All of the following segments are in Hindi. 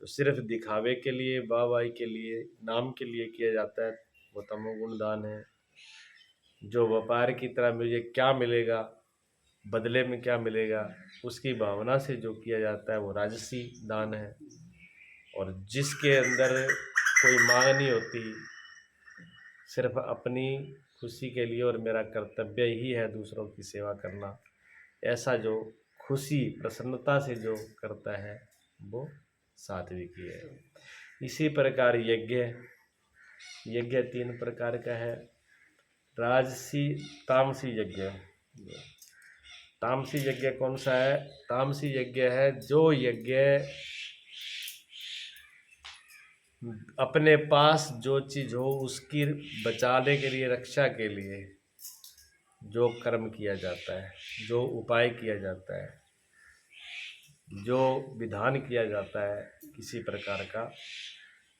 तो सिर्फ दिखावे के लिए, वाहवाही के लिए, नाम के लिए किया जाता है, वो तमोगुण दान है। जो व्यापार की तरह मुझे क्या मिलेगा, बदले में क्या मिलेगा, उसकी भावना से जो किया जाता है वो राजसी दान है। और जिसके अंदर कोई मांग नहीं होती, सिर्फ अपनी खुशी के लिए और मेरा कर्तव्य ही है दूसरों की सेवा करना, ऐसा जो खुशी प्रसन्नता से जो करता है वो सात्विकी है। इसी प्रकार यज्ञ, यज्ञ 3 प्रकार का है। राजसी, तामसी यज्ञ। तामसी यज्ञ कौन सा है? तामसी यज्ञ है जो यज्ञ अपने पास जो चीज हो उसकी बचाने के लिए, रक्षा के लिए जो कर्म किया जाता है, जो उपाय किया जाता है, जो विधान किया जाता है किसी प्रकार का,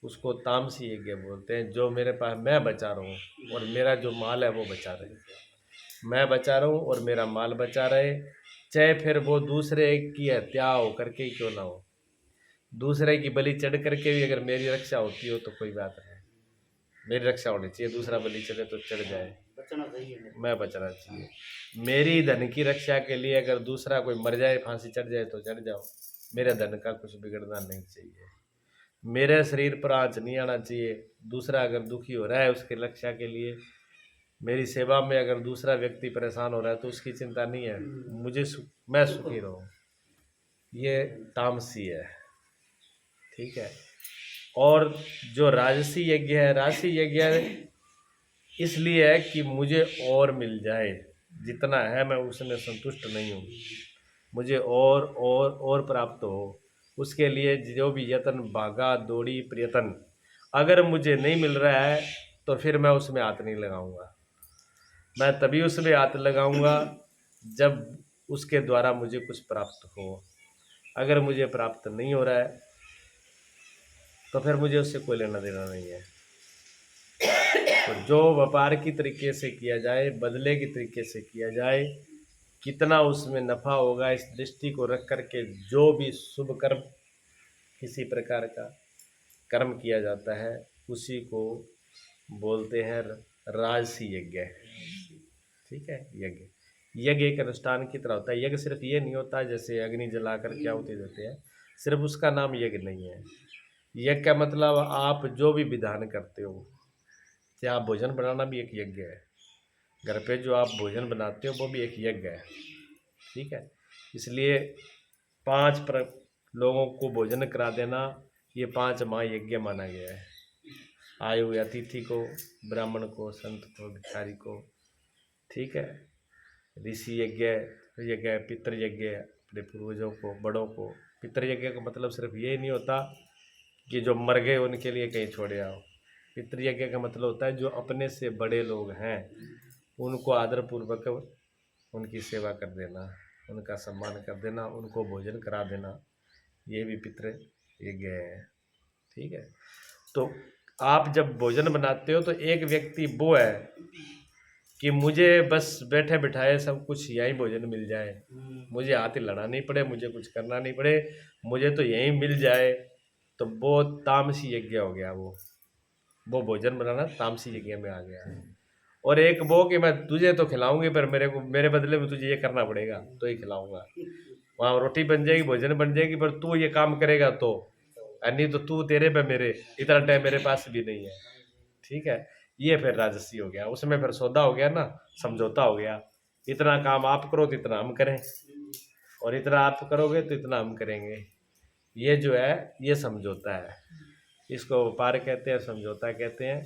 उसको तामसी यज्ञ बोलते हैं। जो मेरे पास मैं बचा रहा हूँ और मेरा जो माल है वो बचा रहे, मैं बचा रहा हूँ और मेरा माल बचा रहे, चाहे फिर वो दूसरे की हत्या हो करके ही क्यों ना हो, दूसरे की बलि चढ़ करके भी अगर मेरी रक्षा होती हो तो कोई बात नहीं, मेरी रक्षा होनी चाहिए। दूसरा बलि चढ़े तो चढ़ जाए, बचना चाहिए, मैं बचना चाहिए। मेरी धन की रक्षा के लिए अगर दूसरा कोई मर जाए, फांसी चढ़ जाए तो चढ़ जाओ, मेरे धन का कुछ बिगड़ना नहीं चाहिए। मेरे शरीर पर आँच नहीं आना चाहिए। दूसरा अगर दुखी हो रहा है उसकी रक्षा के लिए, मेरी सेवा में अगर दूसरा व्यक्ति परेशान हो रहा है तो उसकी चिंता नहीं है, मुझे मैं सुखी रहूं, ये तामसी है। ठीक है। और जो राजसी यज्ञ है, राजसी यज्ञ इसलिए है कि मुझे और मिल जाए, जितना है मैं उसमें संतुष्ट नहीं हूँ, मुझे और प्राप्त हो, उसके लिए जो भी यत्न, भागा दौड़ी प्रयत्न, अगर मुझे नहीं मिल रहा है तो फिर मैं उसमें हाथ नहीं लगाऊंगा। मैं तभी उसमें हाथ लगाऊंगा जब उसके द्वारा मुझे कुछ प्राप्त हो। अगर मुझे प्राप्त नहीं हो रहा है तो फिर मुझे उससे कोई लेना देना नहीं है। तो जो व्यापार की तरीके से किया जाए, बदले की तरीके से किया जाए, कितना उसमें नफा होगा इस दृष्टि को रख करके जो भी शुभ कर्म, किसी प्रकार का कर्म किया जाता है, उसी को बोलते हैं राजसी यज्ञ। ठीक है। यज्ञ, यज्ञ एक अनुष्ठान की तरह होता है। यज्ञ सिर्फ ये नहीं होता जैसे अग्नि जलाकर क्या आहुति देते हैं, सिर्फ उसका नाम यज्ञ नहीं है। यज्ञ का मतलब आप जो भी विधान करते हो, चाहे आप भोजन बनाना भी एक यज्ञ है, घर पे जो आप भोजन बनाते हो वो भी एक यज्ञ है। ठीक है। इसलिए 5 लोगों को भोजन करा देना, ये 5 महायज्ञ माना गया है। आए हुए अतिथि को, ब्राह्मण को, संत को, भिखारी को। ठीक है। ऋषि यज्ञ, यज्ञ, पितृ यज्ञ, अपने पूर्वजों को, बड़ों को। पितृ यज्ञ का मतलब सिर्फ ये नहीं होता कि जो मर गए उनके लिए कहीं छोड़े आओ। पितृ यज्ञ का मतलब होता है जो अपने से बड़े लोग हैं उनको आदरपूर्वक उनकी सेवा कर देना, उनका सम्मान कर देना, उनको भोजन करा देना, ये भी पितृ यज्ञ है। ठीक है। तो आप जब भोजन बनाते हो तो एक व्यक्ति वो है कि मुझे बस बैठे बिठाए सब कुछ यहीं भोजन मिल जाए, मुझे हाथ हिलाना नहीं पड़े, मुझे कुछ करना नहीं पड़े, मुझे तो यहीं मिल जाए, तो वो तामसी यज्ञ हो गया। वो भोजन बनाना तामसी यज्ञ में आ गया। और एक वो कि मैं तुझे तो खिलाऊंगी पर मेरे बदले में तुझे ये करना पड़ेगा तो ही खिलाऊंगा। वहाँ रोटी बन जाएगी, भोजन बन जाएगी, पर तू ये काम करेगा तो, नहीं तो तू तेरे पे मेरे, इतना टाइम मेरे पास भी नहीं है। ठीक है। ये फिर राजसी हो गया, उसमें फिर सौदा हो गया ना, समझौता हो गया। इतना काम आप करो तो इतना हम करें, और इतना आप करोगे तो इतना हम करेंगे। ये जो है ये समझौता है, इसको व्यापार कहते हैं, समझौता कहते हैं।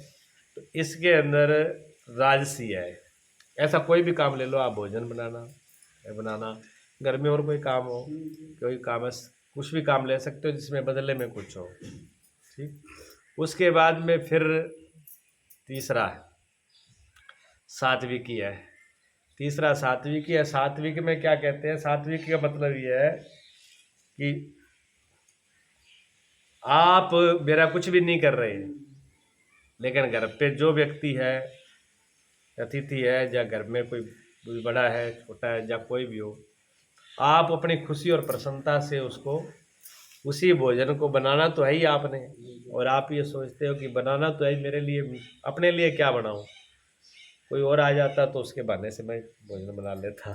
तो इसके अंदर राजसी है। ऐसा कोई भी काम ले लो आप, भोजन बनाना, घर में और कोई काम हो, कोई काम है, कुछ भी काम ले सकते हो जिसमें बदले में कुछ हो। ठीक। उसके बाद में फिर तीसरा सात्विकी है। तीसरा सात्विकी है। सात्विक में क्या कहते हैं? सात्विक का मतलब ये है कि आप मेरा कुछ भी नहीं कर रहे हैं, लेकिन घर पे जो व्यक्ति है, अतिथि है, या घर में कोई बड़ा है, छोटा है, या कोई भी हो, आप अपनी खुशी और प्रसन्नता से उसको उसी भोजन को बनाना तो है ही आपने, और आप ये सोचते हो कि बनाना तो है मेरे लिए, अपने लिए क्या बनाऊं। कोई और आ जाता तो उसके बहाने से मैं भोजन बना लेता,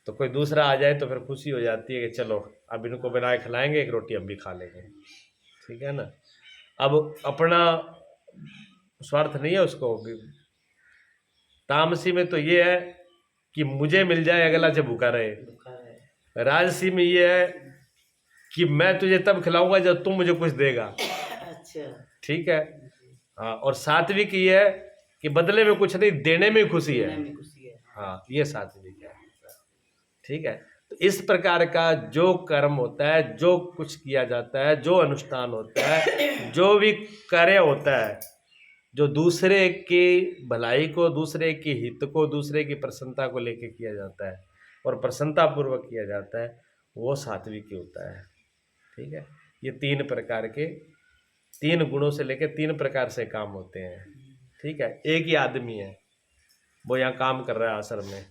तो कोई दूसरा आ जाए तो फिर खुशी हो जाती है कि चलो अब इनको बना के खिलाएंगे, एक रोटी हम भी खा लेंगे, ठीक है ना। अब अपना स्वार्थ नहीं है उसको भी। तामसी में तो ये है कि मुझे मिल जाए, अगला से भूखा रहे। राजसी में ये है कि मैं तुझे तब खिलाऊंगा जब तुम मुझे कुछ देगा। अच्छा, ठीक है। हाँ, और सात्विक ये है कि बदले में कुछ नहीं, देने में खुशी है। हाँ, ये सात्विक है, ठीक है। तो इस प्रकार का जो कर्म होता है, जो कुछ किया जाता है, जो अनुष्ठान होता है, जो भी कार्य होता है, जो दूसरे की भलाई को, दूसरे की हित को, दूसरे की प्रसन्नता को लेकर किया जाता है और प्रसन्नता पूर्वक किया जाता है, वो सात्विक होता है, ठीक है। ये 3 प्रकार के, 3 गुणों से लेकर 3 प्रकार से काम होते हैं, ठीक है। एक ही आदमी है, वो यहाँ काम कर रहा है आश्रम में।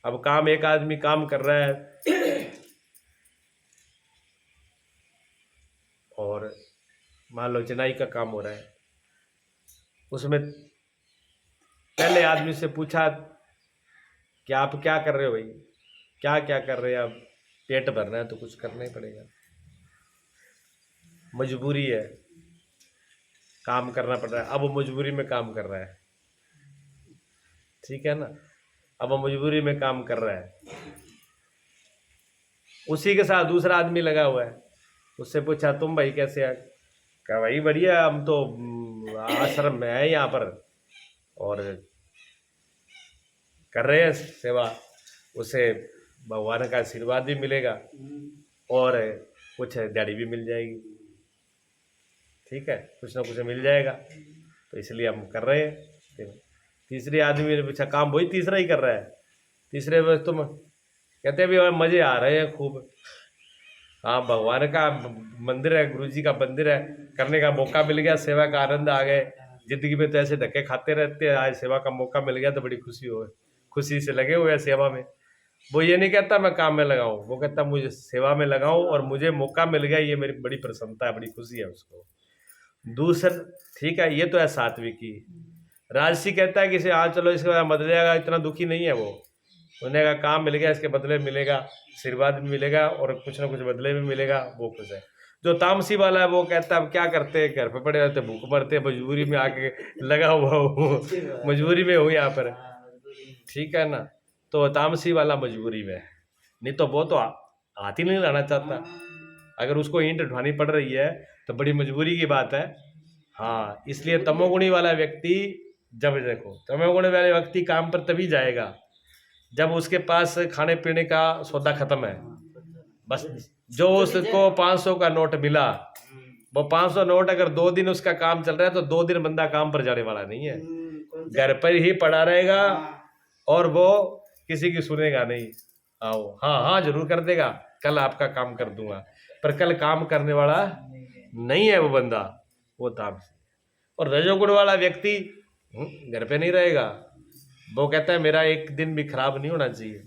अब काम, एक आदमी काम कर रहा है और मान लो चेन्नई का काम हो रहा है, उसमें पहले आदमी से पूछा कि आप क्या कर रहे हो भाई, क्या क्या कर रहे हैं, अब पेट भरना है तो कुछ करना ही पड़ेगा, मजबूरी है, काम करना पड़ रहा है। अब वो मजबूरी में काम कर रहा है, ठीक है ना। अब वो मजबूरी में काम कर रहा है, उसी के साथ दूसरा आदमी लगा हुआ है। उससे पूछा तुम भाई कैसे है, कहा भाई बढ़िया, हम तो आश्रम में है यहाँ पर और कर रहे हैं सेवा, उसे भगवान का आशीर्वाद भी मिलेगा और कुछ दिहाड़ी भी मिल जाएगी, ठीक है, कुछ ना कुछ मिल जाएगा, तो इसलिए हम कर रहे हैं। तीसरे आदमी ने पूछा, काम वही तीसरा ही कर रहा है। तीसरे में तुम कहते हैं भी मजे आ रहे हैं खूब, हाँ भगवान का मंदिर है, गुरु जी का मंदिर है, करने का मौका मिल गया, सेवा का आनंद आ गए। जिंदगी में तो ऐसे धक्के खाते रहते हैं, आज सेवा का मौका मिल गया तो बड़ी खुशी हो, खुशी से लगे हुए हैं सेवा में। वो ये नहीं कहता मैं काम में लगाऊं, वो कहता मुझे सेवा में लगाऊं और मुझे मौका मिल गया, ये मेरी बड़ी प्रसन्नता है, बड़ी खुशी है उसको। दूसरा, ठीक है, ये तो है सात्विकी। राजसी कहता है कि इसे हाँ चलो इसके बाद बदलेगा, इतना दुखी नहीं है वो, उन्हें का काम मिल गया, इसके बदले मिलेगा, आशीर्वाद भी मिलेगा और कुछ ना कुछ बदले में मिलेगा, वो खुश है। जो तामसी वाला है वो कहता है अब क्या करते हैं, घर पे पड़े रहते, भूख मरते, मजबूरी में आके लगा हुआ हूँ, मजबूरी में हूँ यहाँ पर, ठीक है ना। तो तामसी वाला मजबूरी में, नहीं तो वो तो हाथ ही नहीं लाना चाहता, अगर उसको ईंट उठानी पड़ रही है तो बड़ी मजबूरी की बात है। हाँ, इसलिए तमोगुणी वाला व्यक्ति, जब देखो तमोगुणी वाले व्यक्ति काम पर तभी जाएगा जब उसके पास खाने पीने का सौदा खत्म है। बस जो उसको 500 का नोट मिला, वो 500 नोट अगर 2 दिन उसका काम चल रहा है तो 2 दिन बंदा काम पर जाने वाला नहीं है, घर पर ही पड़ा रहेगा और वो किसी की सुनेगा नहीं। आओ हाँ हाँ जरूर कर देगा, कल आपका काम कर दूंगा, पर कल काम करने वाला नहीं है वो बंदा, वो तामसी। और रजोगुण वाला व्यक्ति घर पे नहीं रहेगा, वो कहता है मेरा एक दिन भी खराब नहीं होना चाहिए।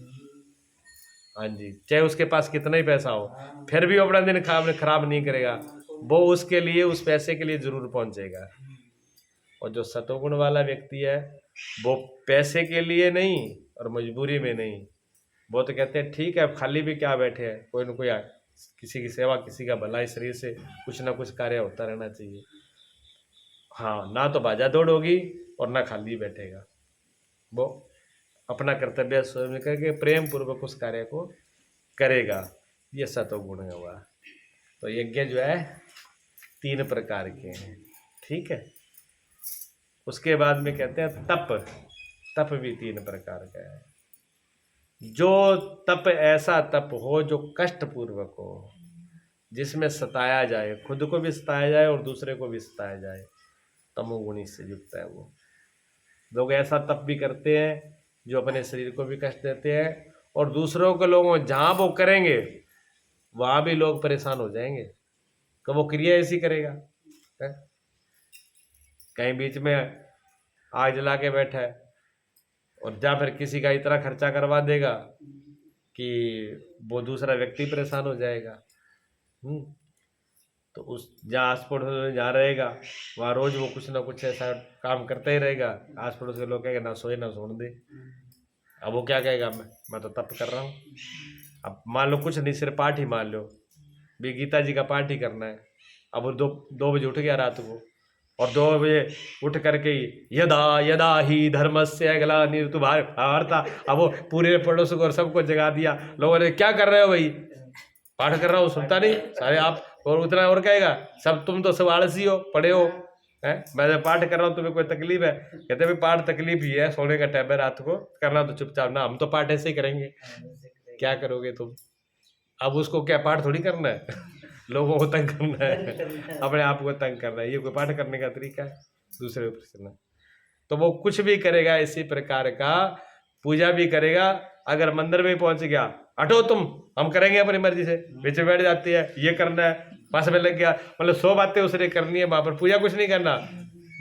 हाँ जी, चाहे उसके पास कितना ही पैसा हो, फिर भी वो अपना दिन खराब नहीं करेगा, वो उसके लिए, उस पैसे के लिए जरूर पहुंचेगा। और जो सतोगुण वाला व्यक्ति है वो पैसे के लिए नहीं और मजबूरी में नहीं, वो तो कहते हैं ठीक है अब खाली भी क्या बैठे हैं, कोई ना कोई किसी की सेवा, किसी का भलाई, शरीर से कुछ ना कुछ कार्य होता रहना चाहिए। हाँ, ना तो भाजा दौड़ होगी और ना खाली बैठेगा, वो अपना कर्तव्य स्वयं करके प्रेम पूर्वक उस कार्य को करेगा, ये सतोगुण हुआ। तो यज्ञ जो है 3 प्रकार के हैं, ठीक है। उसके बाद में कहते हैं तप, तप भी 3 प्रकार का है। जो तप ऐसा तप हो जो कष्ट पूर्वक हो, जिसमें सताया जाए, खुद को भी सताया जाए और दूसरे को भी सताया जाए, तमोगुणी से युक्त है वो। लोग ऐसा तप भी करते हैं जो अपने शरीर को भी कष्ट देते हैं और दूसरों के लोगों जहाँ वो करेंगे वहाँ भी लोग परेशान हो जाएंगे, तो वो क्रिया ऐसी करेगा है? कहीं बीच में आग जला के बैठा है और या फिर किसी का इतना खर्चा करवा देगा कि वो दूसरा व्यक्ति परेशान हो जाएगा, तो उस जहाँ आस पड़ोस में जहाँ रहेगा वहाँ रोज वो कुछ ना कुछ ऐसा काम करता ही रहेगा। आस पड़ोस के लोग कहेंगे ना सोए ना सोने दे। अब वो क्या कहेगा, मैं तो तप कर रहा हूँ। अब मान लो कुछ नहीं, सिर्फ पाठ ही मान लो, भी गीता जी का पाठ ही करना है। अब वो 2 बजे उठ गया रात को, और 2 बजे उठ करके यदा यदा ही धर्मस्य ग्लानिर्भूता, अब वो पूरे पड़ोस को और सबको जगा दिया। लोगों ने क्या कर रहे हो भाई, पाठ कर रहा हूँ, सुनता नहीं सारे आप, और उतना और कहेगा सब तुम तो सब आलसी हो, पड़े हो है, मैं जब पाठ कर रहा हूँ तुम्हें कोई तकलीफ है? कहते भाई पाठ तकलीफ ही है, सोने का टाइम है, रात को करना तो चुपचाप ना, हम तो पाठ ऐसे ही करेंगे। क्या करोगे तुम? अब उसको क्या पाठ थोड़ी करना है लोगों को तंग करना है, अपने आप को तंग करना है, ये कोई पाठ करने का तरीका है? दूसरे ऊपर चलना, तो वो कुछ भी करेगा इसी प्रकार का, पूजा भी करेगा। अगर मंदिर में पहुंच गया, हटो तुम, हम करेंगे अपनी मर्जी से, बीच में बैठ जाती है, ये करना है, पास में लग गया, मतलब 100 बातें उसने करनी है, वहां पर पूजा कुछ नहीं करना।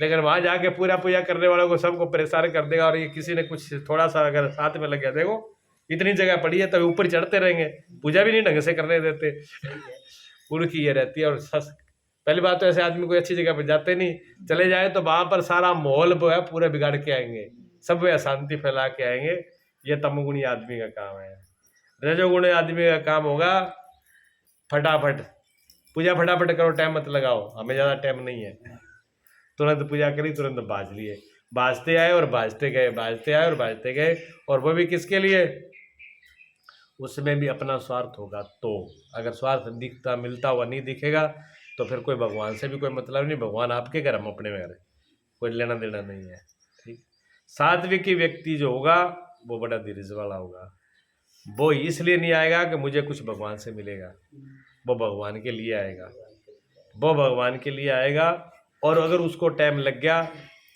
लेकिन वहां जाके पूरा पूजा करने वालों को सबको परेशान कर देगा, और ये किसी ने कुछ थोड़ा सा अगर साथ में लग गया, देखो इतनी जगह पड़ी है, तभी ऊपर चढ़ते रहेंगे, पूजा भी नहीं ढंग से करने देते उनकी ये रहती है। और पहली बात तो ऐसे आदमी कोई अच्छी जगह पर जाते नहीं, चले जाए तो वहां पर सारा माहौल जो है पूरा बिगाड़ के आएंगे, सब वे अशांति फैला के आएंगे। ये तमोगुणी आदमी का काम है। रजोगुणी आदमी का काम होगा फटाफट पूजा, फटाफट करो, टाइम मत लगाओ, हमें ज़्यादा टाइम नहीं है, तुरंत पूजा करी, तुरंत बाज लिए, बाजते आए और बाजते गए, बाजते आए और बाजते गए। और वो भी किसके लिए? उसमें भी अपना स्वार्थ होगा। तो अगर स्वार्थ दिखता मिलता हुआ नहीं दिखेगा तो फिर कोई भगवान से भी कोई मतलब नहीं, भगवान आपके घर, हम अपने घर, कोई लेना देना नहीं है। ठीक, सात्विकी व्यक्ति जो होगा वो बड़ा धीरज वाला होगा। वो इसलिए नहीं आएगा कि मुझे कुछ भगवान से मिलेगा, वो भगवान के लिए आएगा, वो भगवान के लिए आएगा। और अगर उसको टाइम लग गया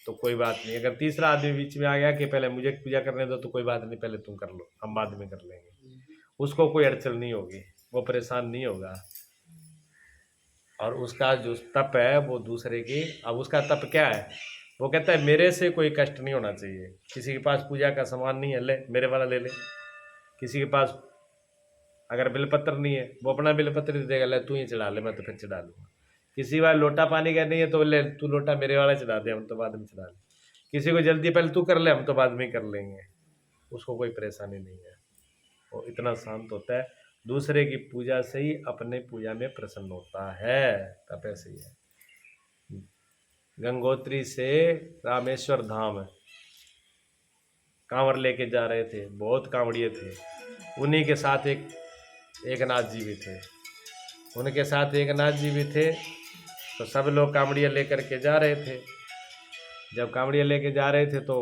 तो कोई बात नहीं, अगर तीसरा आदमी बीच में आ गया कि पहले मुझे पूजा करने दो, तो कोई बात नहीं, पहले तुम कर लो, हम बाद में कर लेंगे, उसको कोई अड़चन नहीं होगी, वो परेशान नहीं होगा। और उसका जो तप है वो दूसरे की, अब उसका तप क्या है, वो कहता है मेरे से कोई कष्ट नहीं होना चाहिए। किसी के पास पूजा का सामान नहीं है, ले मेरे वाला ले ले। किसी के पास अगर बिलपत्र नहीं है, वो अपना बिलपत्र दे देगा, ले तू ही चढ़ा ले, मैं तो फिर चढ़ा लूँगा। किसी बार लोटा पानी का नहीं है तो ले तू लोटा मेरे वाला चढ़ा दे, हम तो बाद में चढ़ा ले। किसी को जल्दी पहले तू कर ले, हम तो बाद में कर लेंगे, उसको कोई परेशानी नहीं है, वो इतना शांत होता है। दूसरे की पूजा से ही अपने पूजा में प्रसन्न होता है, तब ऐसे ही है। गंगोत्री से रामेश्वर धाम कांवर लेके जा रहे थे, बहुत कांवड़िए थे, उन्हीं के साथ एक नाथ जी भी थे, उनके साथ एक नाथ जी भी थे। तो सब लोग कांवड़िया लेकर के जा रहे थे। जब कांवड़िया लेके जा रहे थे तो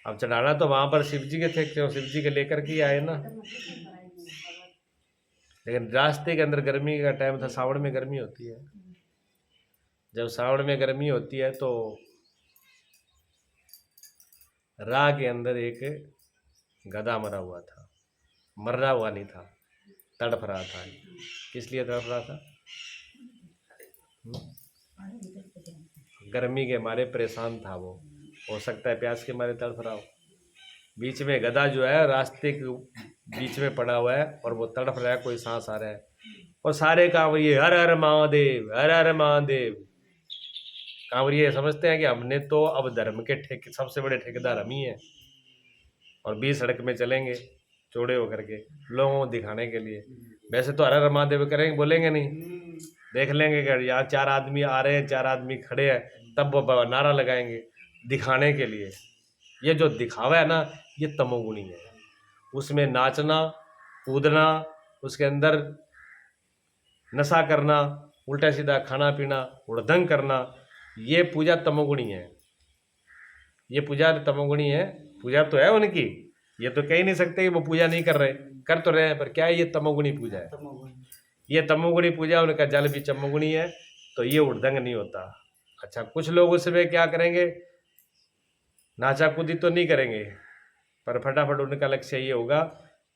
अब चढ़ाना तो वहां पर शिव जी के थे, क्यों शिव जी के लेकर के आए ना। लेकिन रास्ते के अंदर गर्मी का टाइम था, सावन में गर्मी होती है, जब सावन में गर्मी होती है तो राह के अंदर एक गधा मरा हुआ था, मरना हुआ नहीं था, तड़फ रहा था। किस लिए तड़फ रहा था? गर्मी के मारे परेशान था वो, हो सकता है प्यास के मारे तड़फ रहा हो। बीच में गधा जो है रास्ते के बीच में पड़ा हुआ है और वो तड़फ रहा है, कोई सांस आ रहा है, और सारे कांवरिये हर हर महादेव, हर हर महादेव। कांवरिये समझते हैं कि हमने तो अब धर्म के ठेके, सबसे बड़े ठेकेदार हम ही हैं, और 20 सड़क में चलेंगे चौड़े होकर के लोगों को दिखाने के लिए। वैसे तो हर हर महादेव करेंगे, बोलेंगे नहीं, देख लेंगे कि यार 4 आदमी आ रहे हैं, 4 आदमी खड़े हैं, तब वो नारा लगाएंगे दिखाने के लिए। ये जो दिखावा है ना, ये तमोगुणी है। उसमें नाचना कूदना, उसके अंदर नशा करना, उल्टा सीधा खाना पीना, उड़दंग करना, ये पूजा तमोगुणी है। ये पूजा तमोगुणी है। पूजा तो है उनकी, ये तो कह ही नहीं सकते कि वो पूजा नहीं कर रहे, कर तो रहे हैं, पर क्या है, ये तमोगुणी पूजा है। ये तमोगुणी पूजा, उनका जल भी तमोगुणी है, तो ये उड़दंग नहीं होता। अच्छा, कुछ लोग उसमें क्या करेंगे, नाचा कूदी तो नहीं करेंगे, पर फटाफट उनका लक्ष्य ये होगा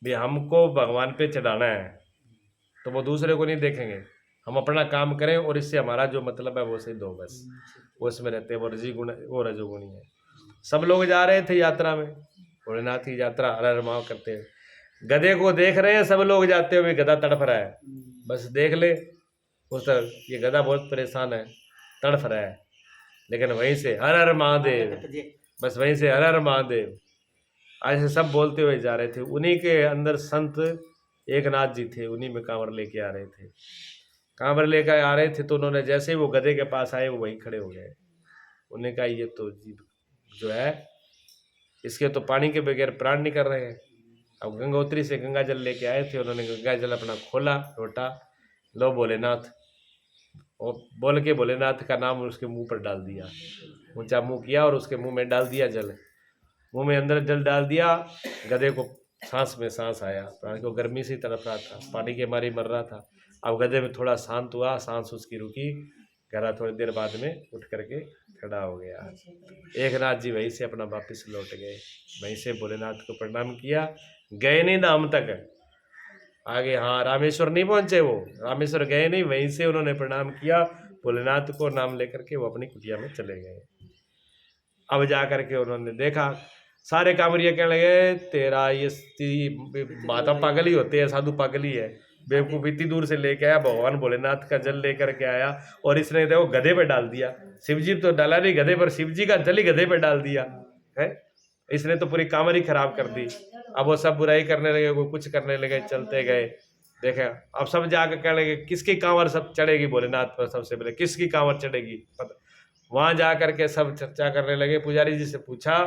भी हमको भगवान पे चढ़ाना है, तो वो दूसरे को नहीं देखेंगे, हम अपना काम करें और इससे हमारा जो मतलब है वो सिद्ध हो, बस वो इसमें रहते हैं। वो रजोगुणी है। सब लोग जा रहे थे यात्रा में, भोलेनाथ की यात्रा, हर हर महादेव करते हैं, गधे को देख रहे हैं सब लोग जाते हुए, गधा तड़फ रहा है, बस देख ले उस तरह, ये गधा बहुत परेशान है, तड़फ रहा है, लेकिन वहीं से हर हर महादेव, बस वहीं से हर हर महादेव ऐसे सब बोलते हुए जा रहे थे। उन्हीं के अंदर संत एकनाथ जी थे, उन्हीं में कांवर लेके आ रहे थे। कांवर लेकर आ रहे थे तो उन्होंने जैसे ही वो गधे के पास आए वो वहीं खड़े हो गए। उन्होंने कहा ये तो जीव जो है इसके तो पानी के बगैर प्राण नहीं कर रहे हैं। अब गंगोत्री से गंगा जल लेके आए थे, उन्होंने गंगा जल अपना खोला लोटा, लो भोलेनाथ, और बोल के भोलेनाथ का नाम उसके मुंह पर डाल दिया, ऊंचा मुंह किया और उसके मुंह में डाल दिया जल, मुंह में अंदर जल डाल दिया। गधे को सांस में सांस आया, प्राण को गर्मी से तड़प रहा था, पानी के मारे मर रहा था। अब गधे में थोड़ा शांत हुआ, सांस उसकी रुकी, गधा थोड़ी देर बाद में उठ करके खड़ा हो गया। एकनाथ जी वहीं से अपना वापिस लौट गए, वहीं से भोलेनाथ को प्रणाम किया, गए नहीं धाम तक आगे, हाँ रामेश्वर नहीं पहुंचे, वो रामेश्वर गए नहीं, वहीं से उन्होंने प्रणाम किया भोलेनाथ को, नाम लेकर के वो अपनी कुटिया में चले गए। अब जा करके उन्होंने देखा, सारे कांवरिया कहने लगे तेरा ये माता पागल ही होते हैं, साधु पागल ही है, बेवकूफ इतनी दूर से लेके आया, भगवान भोलेनाथ का जल लेकर के आया और इसने देखो गधे पे डाल दिया। शिवजी तो डाला नहीं गधे पर, शिवजी का जल ही गधे पे डाल दिया है, इसने तो पूरी कांवर ही खराब कर दी। अब वो सब बुराई करने लगे, वो कुछ करने लगे, चलते गए। देखे अब सब जाकर कहने लगे किसकी कांवर सब चढ़ेगी भोलेनाथ पर, सबसे पहले किसकी कांवर चढ़ेगी। वहां जा करके सब चर्चा करने लगे। पुजारी जी से पूछा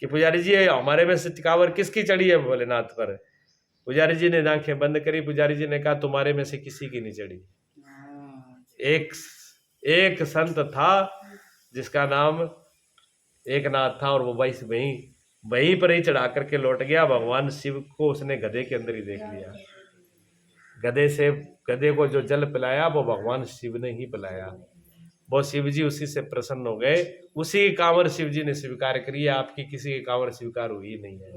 कि पुजारी जी हमारे में से कांवर किसकी चढ़ी है भोलेनाथ पर। पुजारी जी ने आंखें बंद करी, पुजारी जी ने कहा तुम्हारे में से किसी की नहीं चढ़ी। एक संत था जिसका नाम एकनाथ था, और वो वहीं पर ही चढ़ा करके लौट गया। भगवान शिव को उसने गधे के अंदर ही देख लिया। गधे को जो जल पिलाया वो भगवान शिव ने ही पिलाया। वो शिव जी उसी से प्रसन्न हो गए, उसी की कांवर शिव जी ने स्वीकार करी है, आपकी किसी की कांवर स्वीकार हुई नहीं है।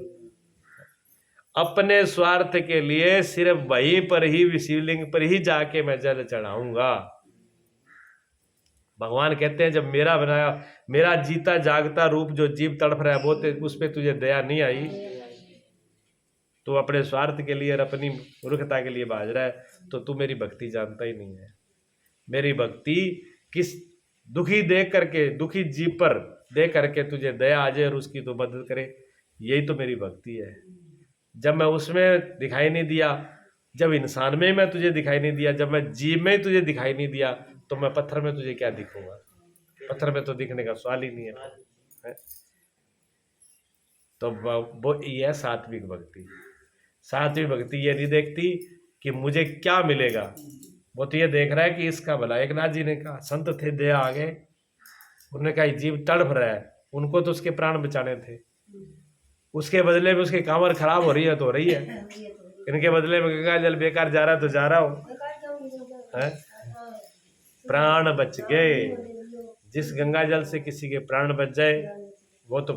अपने स्वार्थ के लिए सिर्फ वहीं पर ही शिवलिंग पर ही जाके मैं जल चढ़ाऊंगा। भगवान कहते हैं जब मेरा बनाया, मेरा जीता जागता रूप जो जीव तड़फ रहा है वो उस पर तुझे दया नहीं आई, तो अपने स्वार्थ के लिए और अपनी मूर्खता के लिए भाज रहा है, तो तू मेरी भक्ति जानता ही नहीं है। मेरी भक्ति किस दुखी देख करके, दुखी जीव पर देख करके तुझे दया आ जाए और उसकी तो मदद करे, यही तो मेरी भक्ति है। जब मैं उसमें दिखाई नहीं दिया, जब इंसान में मैं तुझे दिखाई नहीं दिया, जब मैं जीव में तुझे दिखाई नहीं दिया, तो मैं पत्थर में तुझे क्या दिखूंगा। पत्थर में तो दिखने का सवाल ही नहीं है। तो वो ये है सात्विक भक्ति। सात्विक भक्ति ये नहीं देखती कि मुझे क्या मिलेगा, वो तो ये देख रहा है कि इसका भला। एकनाथ जी ने कहा, संत थे दया आ गए, उन्होंने कहा जीव तड़फ रहा है, उनको तो उसके प्राण बचाने थे, उसके बदले में उसकी कांवर खराब हो रही है तो हो रही है, इनके बदले में गंगा जल बेकार जा रहा है तो जा रहा हो है? प्राण बच गए। जिस गंगा जल से किसी के प्राण बच जाए वो तो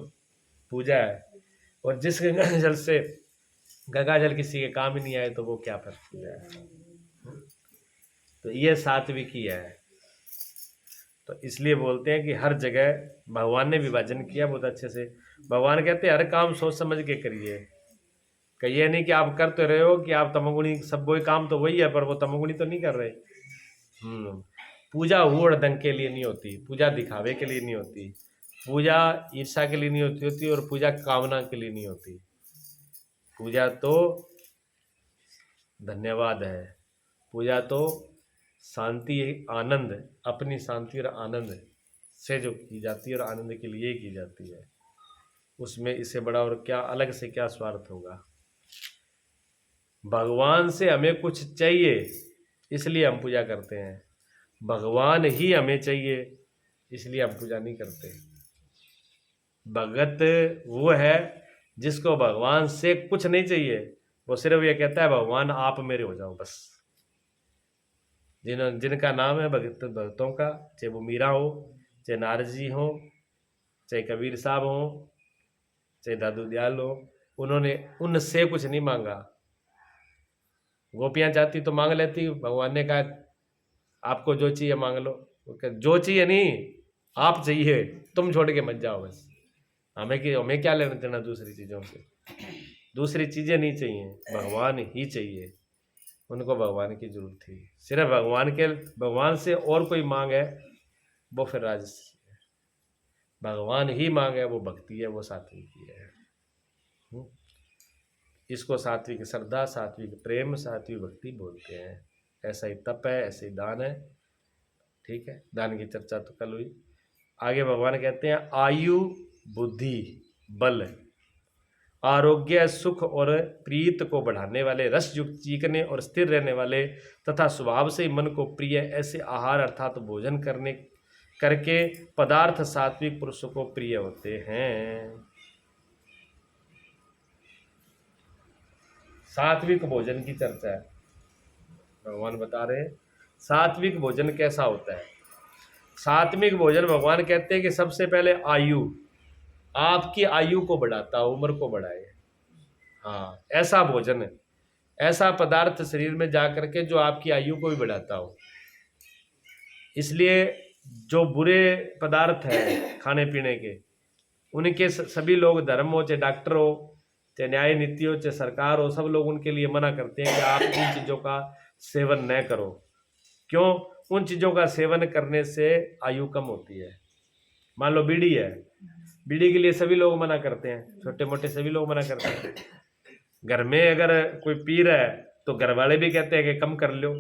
पूजा है, और जिस गंगा जल से गंगा जल किसी के काम ही नहीं आए तो वो क्या पर पूजा है। तो ये सात्विकी है। तो इसलिए बोलते हैं कि हर जगह भगवान ने विभाजन किया बहुत अच्छे से। भगवान कहते हैं हर काम सोच समझ के करिए, कहिए नहीं कि आप करते रहे हो कि आप तमोगुणी, सब वही काम तो वही है पर वो तमोगुणी तो नहीं कर रहे। पूजा हुड़ दंग के लिए नहीं होती, पूजा दिखावे के लिए नहीं होती, पूजा ईर्षा के लिए नहीं होती और पूजा कामना के लिए नहीं होती। पूजा तो धन्यवाद है, पूजा तो शांति आनंद, अपनी शांति और आनंद से जो की जाती है और आनंद के लिए की जाती है। उसमें इससे बड़ा और क्या अलग से क्या स्वार्थ होगा। भगवान से हमें कुछ चाहिए इसलिए हम पूजा करते हैं, भगवान ही हमें चाहिए इसलिए हम पूजा नहीं करते। भगत वो है जिसको भगवान से कुछ नहीं चाहिए, वो सिर्फ ये कहता है भगवान आप मेरे हो जाओ बस। जिनका नाम है भक्तों का, चाहे वो मीरा हो, चाहे नारद जी हो, चाहे कबीर साहब हो, चाहे दादू दयाल हो, उन्होंने उनसे कुछ नहीं मांगा। गोपियां चाहती तो मांग लेती, भगवान ने कहा आपको जो चाहिए मांग लो। जो चाहिए नहीं, आप चाहिए, तुम छोड़ के मत जाओ बस। हमें क्या लेना देना दूसरी चीज़ों से, दूसरी चीज़ें नहीं चाहिए, भगवान ही चाहिए। उनको भगवान की जरूरत थी। सिर्फ भगवान से और कोई मांग है वो फिर राजस है। भगवान ही मांग है वो भक्ति है, वो सात्विक ही है। इसको सात्विक श्रद्धा, सात्विक प्रेम, सात्विक भक्ति बोलते हैं। ऐसा ही तप है, ऐसे ही दान है। ठीक है, दान की चर्चा तो कल हुई। आगे भगवान कहते हैं आयु, बुद्धि, बल, आरोग्य, सुख और प्रीत को बढ़ाने वाले, रस युक्त, चीकने और स्थिर रहने वाले तथा स्वभाव से मन को प्रिय ऐसे आहार अर्थात भोजन करके पदार्थ सात्विक पुरुषों को प्रिय होते हैं। सात्विक भोजन की चर्चा है। भगवान बता रहे हैं सात्विक भोजन कैसा होता है। सात्विक भोजन भगवान कहते हैं कि सबसे पहले आयु, आपकी आयु को बढ़ाता हो, उम्र को बढ़ाए। हाँ, ऐसा भोजन है, ऐसा पदार्थ शरीर में जा करके जो आपकी आयु को भी बढ़ाता हो। इसलिए जो बुरे पदार्थ है खाने पीने के, उनके सभी लोग, धर्म हो चाहे डॉक्टर हो चाहे न्याय नीति हो चाहे सरकार हो, सब लोग उनके लिए मना करते हैं कि आप इन चीज़ों का सेवन न करो। क्यों? उन चीज़ों का सेवन करने से आयु कम होती है। मान लो बीड़ी है, बीड़ी के लिए सभी लोग मना करते हैं, छोटे मोटे सभी लोग मना करते हैं। घर में अगर कोई पी रहा है तो घर वाले भी कहते हैं कि कम कर लो,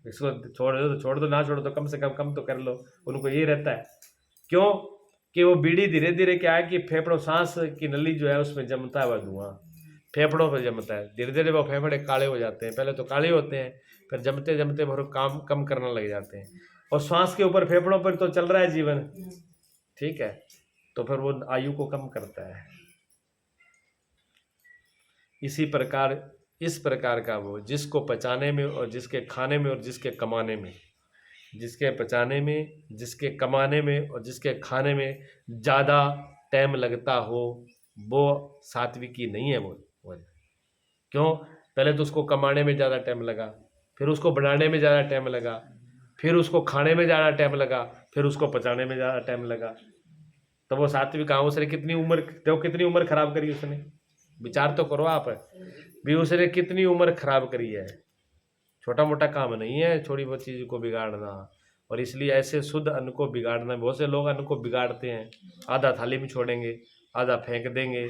इसको छोड़ दो तो छोड़ दो, ना छोड़ दो कम से कम तो कर लो। उनको ये रहता है। क्यों? कि वो बीड़ी धीरे धीरे क्या है कि फेफड़ों, सांस की नली जो है उसमें जमता है वह धुआं, फेफड़ों पर जमता है। धीरे धीरे वो फेफड़े काले हो जाते हैं। पहले तो काले होते हैं, फिर जमते जमते वो काम कम करना लग जाते हैं। और श्वास के ऊपर, फेफड़ों पर तो चल रहा है जीवन, ठीक है, तो फिर वो आयु को कम करता है। इस प्रकार का वो जिसको पचाने में और जिसके खाने में और जिसके कमाने में, जिसके पचाने में, जिसके कमाने में और जिसके खाने में ज़्यादा टाइम लगता हो, वो सात्विकी नहीं है। वो क्यों? पहले तो उसको कमाने में ज़्यादा टाइम लगा, फिर उसको बनाने में ज़्यादा टाइम लगा, फिर उसको खाने में ज़्यादा टाइम लगा, फिर उसको पचाने में ज़्यादा टाइम लगा। तो वो सात्विक कहाँ? उसने कितनी उम्र खराब करी उसने। विचार तो करो आप भी, उसने कितनी उम्र खराब करी है। छोटा मोटा काम नहीं है छोटी बहुत चीज़ को बिगाड़ना। और इसलिए ऐसे शुद्ध अन्न को बिगाड़ना, बहुत से लोग अन्न को बिगाड़ते हैं, आधा थाली में छोड़ेंगे, आधा फेंक देंगे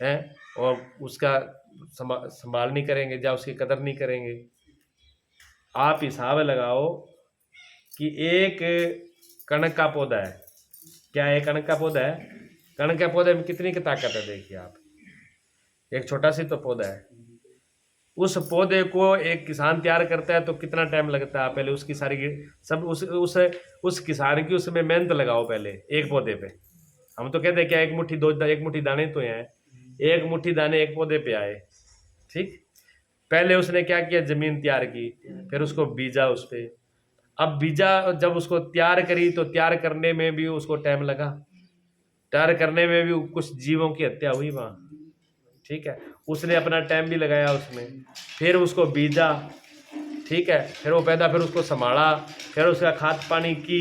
हैं, और उसका संभाल नहीं करेंगे या उसकी कदर नहीं करेंगे। आप हिसाब लगाओ कि एक कणक का पौधा है, क्या है? कणक का पौधा है। कणक के पौधे में कितनी की ताकत है देखिए आप। एक छोटा सी तो पौधा है, उस पौधे को एक किसान तैयार करता है तो कितना टाइम लगता है। पहले उसकी सारी सब उस किसान की उसमें मेहनत लगाओ पहले एक पौधे पे। हम तो कहते हैं क्या, एक मुट्ठी दाने तो हैं, एक मुट्ठी दाने एक पौधे पे आए, ठीक। पहले उसने क्या किया, जमीन तैयार की, फिर उसको बीजा उस पे। अब बीजा जब उसको तैयार करी तो तैयार करने में भी उसको टाइम लगा, तैयार करने में भी कुछ जीवों की हत्या हुई वहाँ, ठीक है। उसने अपना टाइम भी लगाया उसमें, फिर उसको बीजा, ठीक है, फिर वो पैदा, फिर उसको संभाला, फिर उसका खाद पानी की।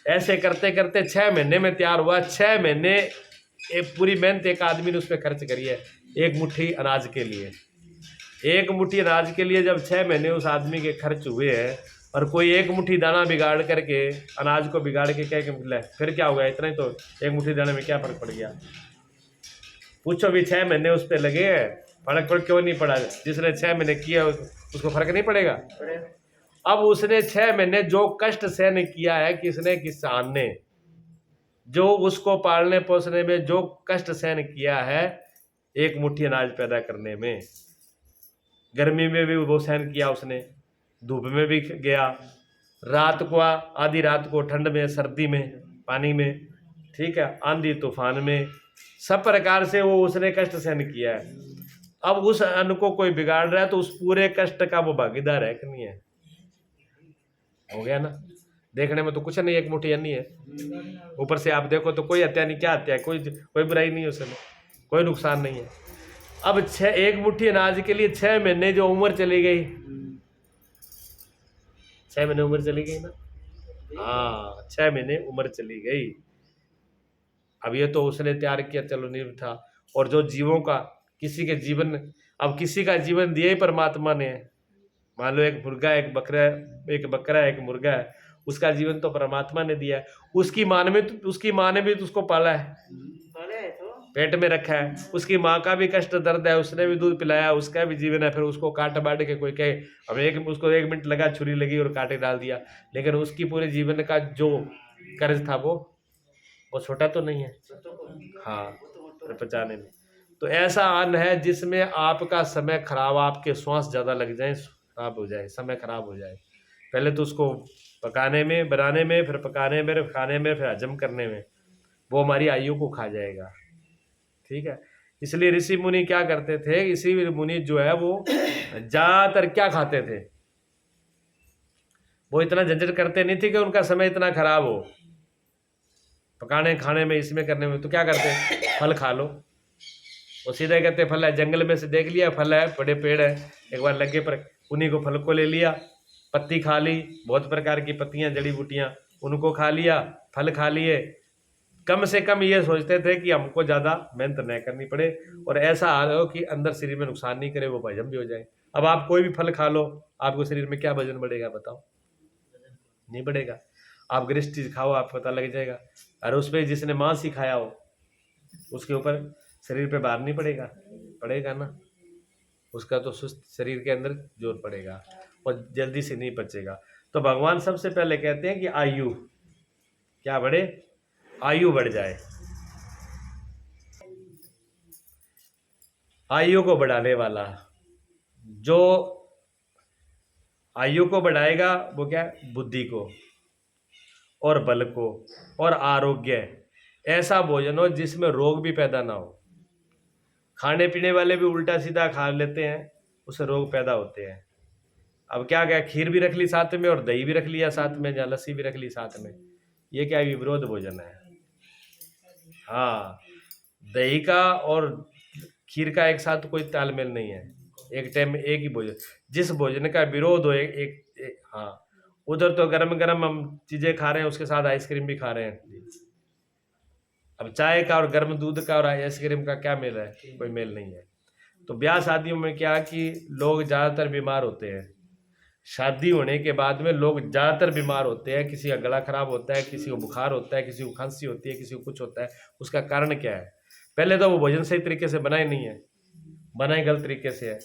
ऐसे करते करते 6 महीने में तैयार हुआ। 6 महीने एक पूरी मेहनत एक आदमी ने उस पर खर्च करी है, एक मुट्ठी अनाज के लिए। एक मुट्ठी अनाज के लिए जब 6 महीने उस आदमी के खर्च हुए हैं, और कोई एक मुट्ठी दाना बिगाड़ करके, अनाज को बिगाड़ के कह के मिला, फिर क्या होगा? इतना ही तो, एक मुट्ठी दाने में क्या फर्क पड़ गया? पूछो भी 6 महीने उस पर लगे हैं, फर्क पड़ क्यों नहीं पड़ा? जिसने 6 महीने किया उसको फर्क नहीं पड़ेगा? अब उसने 6 महीने जो कष्ट सहन किया है, किसने? किसान ने। जो उसको पालने पोसने में जो कष्ट सहन किया है, एक मुट्ठी अनाज पैदा करने में, गर्मी में भी वो सहन किया उसने, धूप में भी गया, रात को, आधी रात को, ठंड में, सर्दी में, पानी में, ठीक है, आंधी तूफान में, सब प्रकार से वो उसने कष्ट सहन किया है। अब उस अन्न को कोई बिगाड़ रहा है तो उस पूरे कष्ट का वो भागीदार है कि नहीं है? हो गया ना? देखने में तो कुछ नहीं, एक मुट्ठी अन्न है, ऊपर से आप देखो तो कोई हत्या नहीं, क्या हत्या है? कोई बुराई नहीं है उसमें, कोई नुकसान नहीं है। अब एक मुट्ठी अनाज के लिए 6 महीने जो उम्र चली गई, 6 महीने उम्र चली गई ना? हाँ, 6 महीने उम्र चली गई। अब ये तो उसने तैयार किया, चलो नहीं था। और जो जीवों का, किसी के जीवन, अब किसी का जीवन दिया ही परमात्मा ने है। मान लो एक मुर्गा, एक बकरा, एक मुर्गा है, उसका जीवन तो परमात्मा ने दिया है। उसकी माँ ने भी तो उसको पाला है, पेट में रखा है। उसकी माँ का भी कष्ट दर्द है, उसने भी दूध पिलाया, उसका भी जीवन है। फिर उसको काट बांट के कोई कहे हमें उसको 1 मिनट लगा, छुरी लगी और काटे डाल दिया, लेकिन उसकी पूरे जीवन का जो कर्ज था वो छोटा तो नहीं है। हाँ, पचाने में। तो ऐसा अन्न है जिसमें आपका समय खराब, आपके श्वास ज्यादा लग जाए, खराब हो जाए, समय खराब हो जाए। पहले तो उसको पकाने में, बनाने में, फिर पकाने में, फिर खाने में, फिर हजम करने में, वो हमारी आयु को खा जाएगा। ठीक है, इसलिए ऋषि मुनि क्या करते थे, ऋषि मुनि जो है वो ज्यादातर क्या खाते थे, वो इतना झंझट करते नहीं थे कि उनका समय इतना खराब हो पकाने खाने में, इसमें करने में। तो क्या करते, फल खा लो। वो सीधे कहते फल है, जंगल में से देख लिया फल है, बड़े पेड़ है, एक बार लगे पर उन्हीं को फल को ले लिया, पत्ती खा ली, बहुत प्रकार की पत्तियां, जड़ी बूटियां, उनको खा लिया, फल खा लिए। कम से कम ये सोचते थे कि हमको ज्यादा मेहनत न करनी पड़े और ऐसा हाल हो कि अंदर शरीर में नुकसान नहीं करे, वो हजम भी हो जाए। अब आप कोई भी फल खा लो, आपको शरीर में क्या वजन बढ़ेगा बताओ, नहीं बढ़ेगा। आप गृष्ट चीज खाओ, आप पता लग जाएगा। और उस पर जिसने मांस ही खाया हो उसके ऊपर शरीर पे भार नहीं पड़ेगा, पड़ेगा ना, उसका तो सुस्त शरीर के अंदर जोर पड़ेगा और जल्दी से नहीं पचेगा। तो भगवान सबसे पहले कहते हैं कि आयु क्या बढ़े, आयु बढ़ जाए। आयु को बढ़ाने वाला, जो आयु को बढ़ाएगा वो क्या है, बुद्धि को और बल को और आरोग्य। ऐसा भोजन हो जिसमें रोग भी पैदा ना हो। खाने पीने वाले भी उल्टा सीधा खा लेते हैं, उससे रोग पैदा होते हैं। अब क्या क्या, खीर भी रख ली साथ में और दही भी रख लिया साथ में, या लस्सी भी रख ली साथ में, ये क्या विरोध भोजन है। हाँ, दही का और खीर का एक साथ कोई तालमेल नहीं है, एक टाइम में एक ही भोजन। जिस भोजन का विरोध हो हाँ, उधर तो गरम गरम हम चीजें खा रहे हैं, उसके साथ आइसक्रीम भी खा रहे हैं। अब चाय का और गर्म दूध का और आइसक्रीम का क्या मेल है, कोई मेल नहीं है। तो ब्याह शादियों में क्या कि लोग ज्यादातर बीमार होते हैं, शादी होने के बाद में लोग ज्यादातर बीमार होते हैं। किसी का गला खराब होता है, किसी को बुखार होता है, किसी को खांसी होती है, किसी को कुछ होता है। उसका कारण क्या है, पहले तो वो भोजन सही तरीके से बनाए नहीं है, बनाए गलत तरीके से है,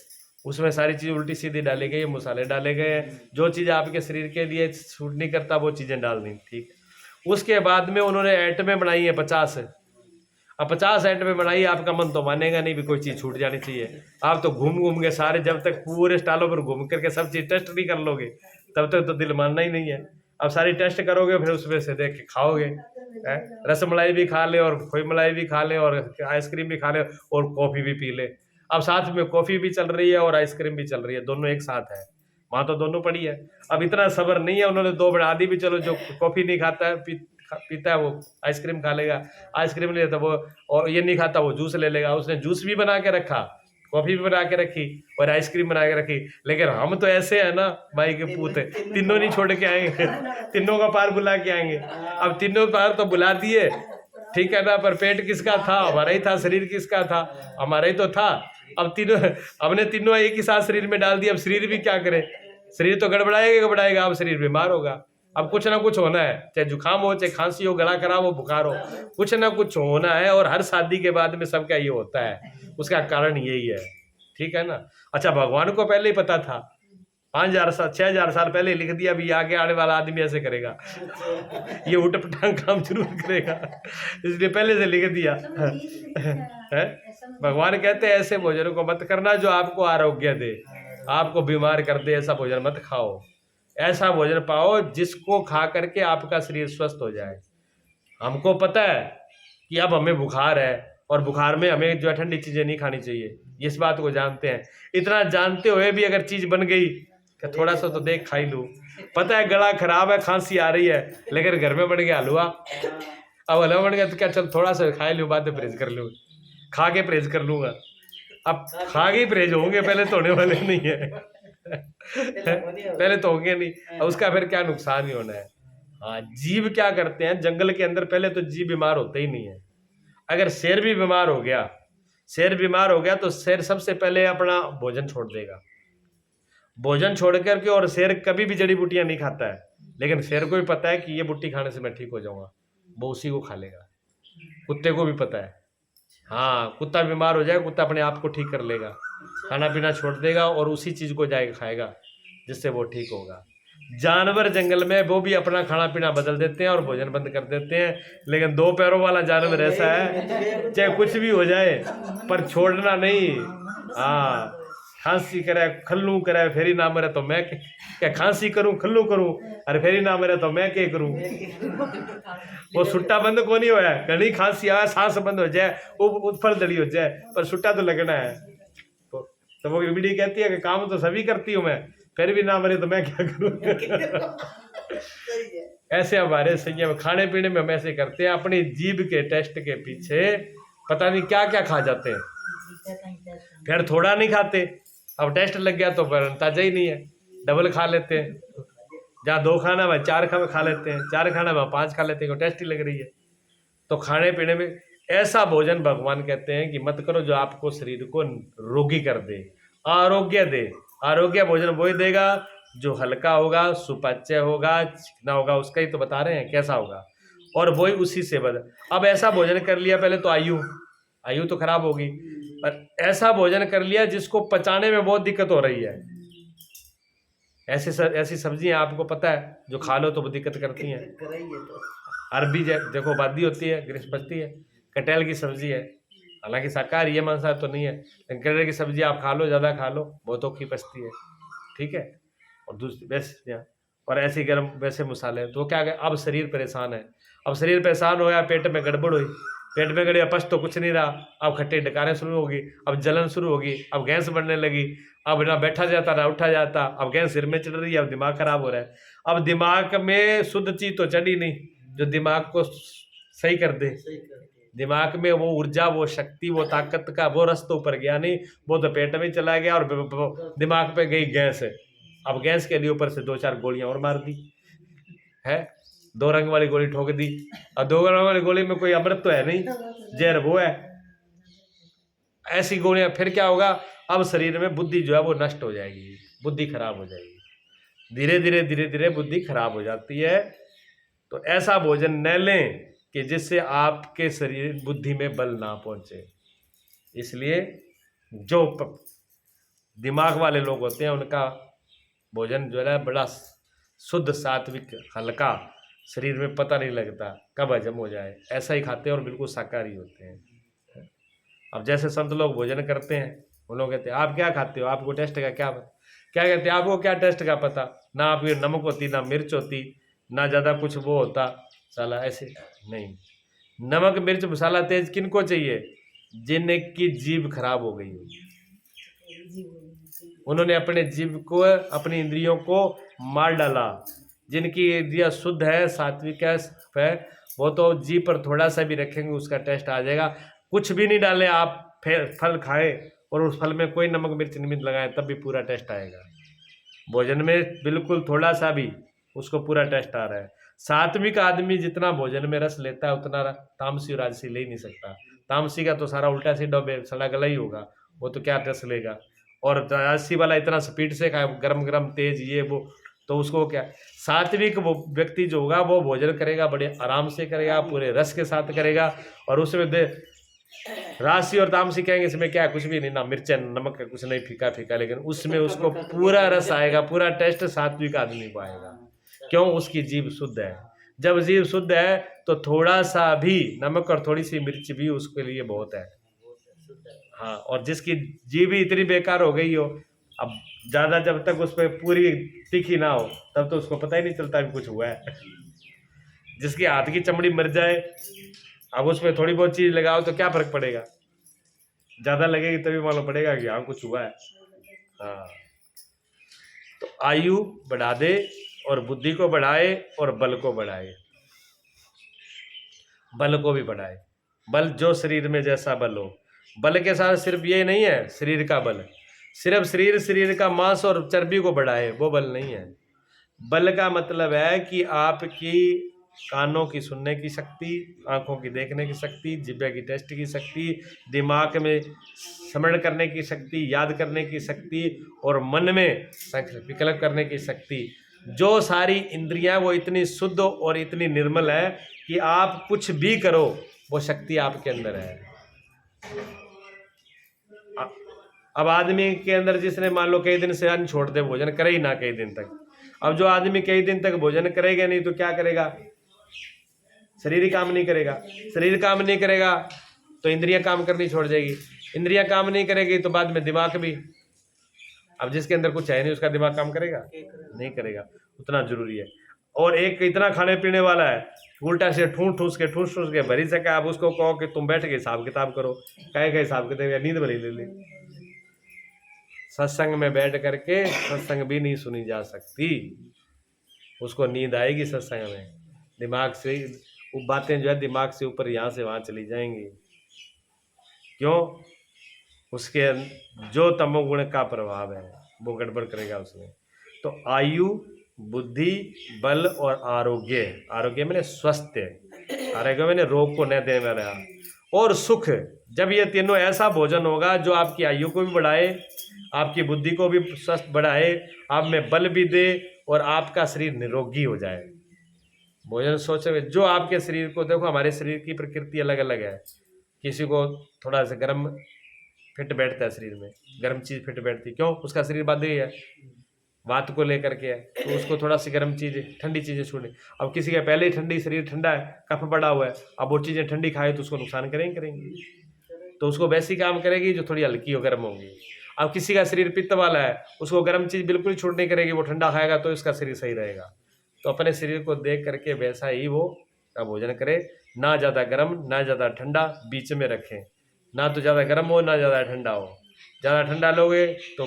उसमें सारी चीज उल्टी सीधी डाली गई है, मसाले डाले गए हैं, जो चीज आपके शरीर के लिए सूट नहीं करता वो चीजें डाल दी। ठीक, उसके बाद में उन्होंने आइटमें बनाई है 50। अब 50 आइटमें बनाई, आपका मन तो मानेगा नहीं भी कोई चीज छूट जानी चाहिए। आप तो घूम घूम के सारे, जब तक पूरे स्टॉलों पर घूम करके सब चीज टेस्ट नहीं कर लोगे तब तक तो दिल मानना ही नहीं है। अब सारी टेस्ट करोगे, फिर उसमें से देख के खाओगे। रसमलाई भी खा ले और खोई मलाई भी खा ले और आइसक्रीम भी खा ले और कॉफी भी पी ले। अब साथ में कॉफी भी चल रही है और आइसक्रीम भी चल रही है, दोनों एक साथ है, वहां तो दोनों पड़ी है। अब इतना सब्र नहीं है, उन्होंने 2 बढ़ा दी भी, चलो जो कॉफी नहीं खाता है पीता है वो आइसक्रीम खा लेगा, आइसक्रीम नहीं लेता वो, और ये नहीं खाता वो जूस ले लेगा। उसने जूस भी बना के रखा, कॉफी भी बना के रखी और आइसक्रीम बना के रखी। लेकिन हम तो ऐसे है ना, माई के पूत है, तीनों नहीं छोड़ के आएंगे, तीनों का पार बुला के आएंगे। अब तीनों पार तो बुला दिए, ठीक है ना, पर पेट किसका था, हमारा ही था, शरीर किसका था, हमारा ही तो था। अब तीनों हमने तीनों एक ही साथ शरीर में डाल दिया। अब शरीर भी क्या करे, शरीर तो गड़बड़ाएगा, अब शरीर बीमार होगा। अब कुछ ना कुछ होना है, चाहे जुकाम हो, चाहे खांसी हो, गला खराब हो, बुखार हो, कुछ ना कुछ होना है। और हर शादी के बाद में सबका ये होता है, उसका कारण यही है, ठीक है ना। अच्छा, भगवान को पहले ही पता था, 5000 साल 6000 साल पहले लिख दिया भी आगे आने वाला आदमी ऐसे करेगा, ये उटपटांग काम जरूर करेगा, इसलिए पहले से लिख दिया है। भगवान कहते हैं ऐसे भोजन को मत करना जो आपको आरोग्य दे, आपको बीमार कर दे, ऐसा भोजन मत खाओ। ऐसा भोजन पाओ जिसको खा करके आपका शरीर स्वस्थ हो जाए। हमको पता है कि अब हमें बुखार है और बुखार में हमें जो है ठंडी चीजें नहीं खानी चाहिए, इस बात को जानते हैं। इतना जानते हुए भी अगर चीज बन गई कि थोड़ा सा तो देख खा ही लूं, पता है गला खराब है, खांसी आ रही है, लेकिन घर में बन गया हलवा, अब हलवा बन गया तो क्या, चल थोड़ा सा खा लूं, बाद में परहेज कर लूँ, खा के परहेज कर लूंगा। अब खा के परहेज होंगे, पहले तो होने वाले नहीं है पहले तो होंगे नहीं, उसका फिर क्या नुकसान ही होना है। हाँ, जीव क्या करते हैं जंगल के अंदर, पहले तो जीव बीमार होते ही नहीं है। अगर शेर भी बीमार हो गया शेर बीमार हो गया तो शेर सबसे पहले अपना भोजन छोड़ देगा, भोजन छोड़ करके, और शेर कभी भी जड़ी बूटियां नहीं खाता है, लेकिन शेर को भी पता है कि ये बूटी खाने से मैं ठीक हो जाऊंगा, वो उसी को खा लेगा। कुत्ते को भी पता है, हाँ कुत्ता बीमार हो जाएगा, कुत्ता अपने आप को ठीक कर लेगा, खाना पीना छोड़ देगा और उसी चीज को जाएगा खाएगा जिससे वो ठीक होगा। जानवर जंगल में वो भी अपना खाना पीना बदल देते हैं और भोजन बंद कर देते हैं, लेकिन दो पैरों वाला जानवर ऐसा है चाहे कुछ भी हो जाए पर छोड़ना नहीं। हाँ, खांसी करे खल्लू करे फेरी ना मरे तो मैं क्या खांसी करूं खल्लू करूं, अरे फेरी ना मरे तो मैं क्या करूं। वो सुट्टा बंद को नहीं होया, घनी खांसी आया सांस बंद हो जाए वो फल दड़ी हो जाए पर सुट्टा तो लगना है। तो वो बीड़ी कहती है कि काम तो सभी करती हूँ मैं, फिर भी ना मरे तो मैं क्या करूं। ऐसे हमारे संयम खाने पीने में हम ऐसे करते हैं, अपनी जीभ के टेस्ट के पीछे पता नहीं क्या क्या खा जाते हैं, फिर थोड़ा नहीं खाते, अब टेस्ट लग गया तो ताजा ही नहीं है, डबल खा लेते हैं, जहाँ 2 खाना में 4 खा लेते हैं, 4 खाना में 5 खा लेते हैं, टेस्ट ही लग रही है। तो खाने पीने में ऐसा भोजन भगवान कहते हैं कि मत करो जो आपको शरीर को रोगी कर दे, आरोग्य दे। आरोग्य भोजन वही देगा जो हल्का होगा, सुपाच्य होगा, चिकना होगा, उसका ही तो बता रहे हैं कैसा होगा, और वही उसी से बदल। अब ऐसा भोजन कर लिया, पहले तो आयु तो खराब होगी, पर ऐसा भोजन कर लिया जिसको पचाने में बहुत दिक्कत हो रही है, ऐसी सब्जियां आपको पता है जो खा लो तो वो दिक्कत करती हैं। अरबी देखो बादी होती है, ग्रीस बचती है, कटहल की सब्जी है, हालांकि शाकाहारी है, मांसाहारी तो नहीं है, लेकिन कटहल की सब्जी आप खा लो, ज़्यादा खा लो, बहुत औखी पचती है, ठीक है। और दूसरी वैसे और ऐसे गर्म वैसे मसाले, तो क्या अब शरीर परेशान है, अब शरीर परेशान हो गया, पेट में गड़बड़ हुई, पेट में गड़ी, पच तो कुछ नहीं रहा, अब खट्टे डकारें शुरू होगी, अब जलन शुरू होगी, अब गैस बढ़ने लगी, अब ना बैठा जाता ना उठा जाता, अब गैस सिर में चढ़ रही है, अब दिमाग खराब हो रहा है। अब दिमाग में शुद्ध चीज तो चढ़ी नहीं जो दिमाग को सही कर दे, दिमाग में वो ऊर्जा, वो शक्ति, वो ताकत का वो रस तो ऊपर गया नहीं, वो तो पेट में चला गया और दिमाग पे गई गैस है। अब गैस के लिए ऊपर से 2-4 गोलियां और मार दी है, 2 रंग वाली गोली ठोक दी, और 2 रंग वाली गोली में कोई अमृत तो है नहीं, जहर वो है। ऐसी गोलियां, फिर क्या होगा, अब शरीर में बुद्धि जो है वो नष्ट हो जाएगी, बुद्धि खराब हो जाएगी, धीरे धीरे बुद्धि खराब हो जाती है। तो ऐसा भोजन न लें कि जिससे आपके शरीर बुद्धि में बल ना पहुंचे। इसलिए जो दिमाग वाले लोग होते हैं उनका भोजन जो है बड़ा शुद्ध सात्विक हल्का, शरीर में पता नहीं लगता कब हजम हो जाए, ऐसा ही खाते हैं और बिल्कुल शाकाहारी होते हैं। अब जैसे संत लोग भोजन करते हैं, वो लोग कहते हैं आप क्या खाते हो, आपको टेस्ट का क्या कहते हैं, आपको क्या टेस्ट का पता, ना आपकी नमक होती ना मिर्च होती ना ज़्यादा कुछ वो होता, साला ऐसे नहीं। नमक मिर्च मसाला तेज किनको चाहिए, जिनकी जीभ खराब हो गई हो, उन्होंने अपने जीभ को, अपनी इंद्रियों को मार डाला। जिनकी इंद्रिया शुद्ध है, सात्विक है, वो तो जीभ पर थोड़ा सा भी रखेंगे उसका टेस्ट आ जाएगा। कुछ भी नहीं डाले आप, फल खाए और उस फल में कोई नमक मिर्च निमित्त लगाए तब भी पूरा टेस्ट आएगा। भोजन में बिल्कुल थोड़ा सा भी उसको पूरा टेस्ट आ रहा है। सात्विक आदमी जितना भोजन में रस लेता है उतना तामसी और राजसी ले ही नहीं सकता। तामसी का तो सारा उल्टा सीधा सड़ा गला ही होगा, वो तो क्या रस लेगा। और राजसी वाला इतना स्पीड से खाए, गरम गरम तेज ये वो, तो उसको क्या। सात्विक वो व्यक्ति जो होगा वो भोजन करेगा, बड़े आराम से करेगा, पूरे रस के साथ करेगा। और उसमें राशि और तामसी कहेंगे इसमें क्या, कुछ भी नहीं, ना मिर्चा नमक का कुछ नहीं, फीका फीका, लेकिन उसमें उसको पूरा रस आएगा, पूरा टेस्ट सात्विक आदमी को आएगा। क्यों, उसकी जीभ शुद्ध है। जब जीभ शुद्ध है तो थोड़ा सा भी नमक और थोड़ी सी मिर्च भी उसके लिए बहुत है। हाँ, और जिसकी जीभ ही इतनी बेकार हो गई हो, अब ज्यादा जब तक उस पर पूरी तीखी ना हो तब तो उसको पता ही नहीं चलता भी कुछ हुआ है। जिसकी हाथ की चमड़ी मर जाए, अब उसमें थोड़ी बहुत चीज लगाओ तो क्या फर्क पड़ेगा, ज्यादा लगेगी तभी मालूम पड़ेगा कि हाँ कुछ हुआ है। हाँ, तो आयु बढ़ा दे और बुद्धि को बढ़ाए और बल को बढ़ाए, बल को भी बढ़ाए। बल जो शरीर में जैसा बल हो, बल के साथ सिर्फ ये नहीं है शरीर का बल, सिर्फ शरीर का मांस और चर्बी को बढ़ाए, वो बल नहीं है। बल का मतलब है कि आपकी कानों की सुनने की शक्ति, आंखों की देखने की शक्ति, जिह्वा की टेस्ट की शक्ति, दिमाग में स्मरण करने की शक्ति, याद करने की शक्ति, और मन में विकल्प करने की शक्ति। जो सारी इंद्रियां वो इतनी शुद्ध और इतनी निर्मल है कि आप कुछ भी करो वो शक्ति आपके अंदर है। अब आदमी के अंदर जिसने मान लो कई दिन से अन्न छोड़ दे, भोजन करे ही ना कई दिन तक, अब जो आदमी कई दिन तक भोजन करेगा नहीं तो क्या करेगा? शरीर ही काम नहीं करेगा। शरीर काम नहीं करेगा तो इंद्रियां काम करनी छोड़ जाएगी। इंद्रियां काम नहीं करेगी तो बाद में दिमाग भी, अब जिसके अंदर कुछ है नहीं उसका दिमाग काम करेगा? नहीं करेगा। उतना जरूरी है। और एक इतना खाने पीने वाला है, उल्टा से ठूस ठूस के भरी सका। अब उसको कहो कि तुम बैठ के हिसाब किताब करो, कहे का हिसाब किताब, नींद भरी ले ले। सत्संग में बैठ करके सत्संग भी नहीं सुनी जा सकती, उसको नींद आएगी सत्संग में। दिमाग से वो बातें जो है दिमाग से ऊपर यहाँ से वहाँ चली जाएंगी। क्यों? उसके जो तमोगुण का प्रभाव है वो गड़बड़ करेगा उसमें। तो आयु, बुद्धि, बल और आरोग्य, आरोग्य मैंने स्वस्थ, आरोग्य मैंने रोग को न देने वाला, और सुख, जब ये तीनों ऐसा भोजन होगा जो आपकी आयु को भी बढ़ाए, आपकी बुद्धि को भी स्वस्थ बढ़ाए, आप में बल भी दे और आपका शरीर निरोगी हो जाए। भोजन सोचे जो आपके शरीर को, देखो हमारे शरीर की प्रकृति अलग अलग है। किसी को थोड़ा सा गर्म फिट बैठता है शरीर में, गर्म चीज फिट बैठती, क्यों? उसका शरीर बाध्य है, वात को लेकर के है, तो उसको थोड़ा सी गर्म चीज, ठंडी चीजें छोड़े। अब किसी का पहले ही ठंडी, शरीर ठंडा है, कफ पड़ा हुआ है, अब वो चीजें ठंडी खाए तो उसको नुकसान करेंगी, तो उसको वैसी काम करेगी जो थोड़ी हल्की हो, गर्म होगी। अब किसी का शरीर पित्त वाला है, उसको गर्म चीज बिल्कुल ही छूट नहीं करेगी, वो ठंडा खाएगा तो इसका शरीर सही रहेगा। तो अपने शरीर को देख करके वैसा ही वो का भोजन करे, ना ज़्यादा गर्म ना ज़्यादा ठंडा, बीच में रखें, ना तो ज़्यादा गर्म हो ना ज़्यादा ठंडा हो। ज़्यादा ठंडा लोगे तो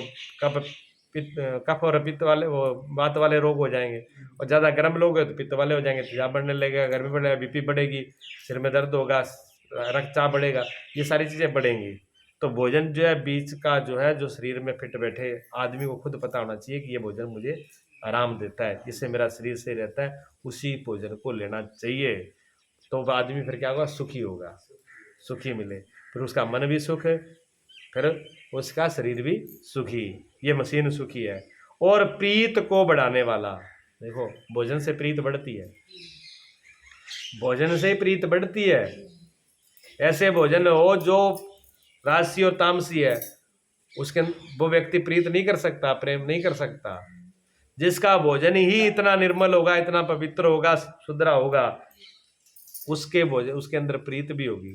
कफ और पित्त वाले, वो वात वाले रोग हो जाएंगे, और ज़्यादा गर्म लोगे तो पित्त वाले हो जाएंगे, तेजाब बढ़ने लगेगा, गर्मी बढ़ेगा, बीपी बढ़ेगी, सिर में दर्द होगा, रक्तचाप बढ़ेगा, ये सारी चीज़ें बढ़ेंगी। तो भोजन जो है बीच का जो है, जो शरीर में फिट बैठे, आदमी को खुद पता होना चाहिए कि ये भोजन मुझे आराम देता है, जिससे मेरा शरीर सही रहता है, उसी भोजन को लेना चाहिए। तो वह आदमी फिर क्या होगा? सुखी होगा, सुखी मिले, फिर उसका मन भी सुख, फिर उसका शरीर भी सुखी, ये मशीन सुखी है। और प्रीत को बढ़ाने वाला, देखो भोजन से प्रीत बढ़ती है, भोजन से प्रीत बढ़ती है। ऐसे भोजन हो जो राजसी और तामसी है, उसके वो व्यक्ति प्रीत नहीं कर सकता, प्रेम नहीं कर सकता। जिसका भोजन ही इतना निर्मल होगा, इतना पवित्र होगा, सुधरा होगा, उसके भोजन, उसके अंदर प्रीत भी होगी,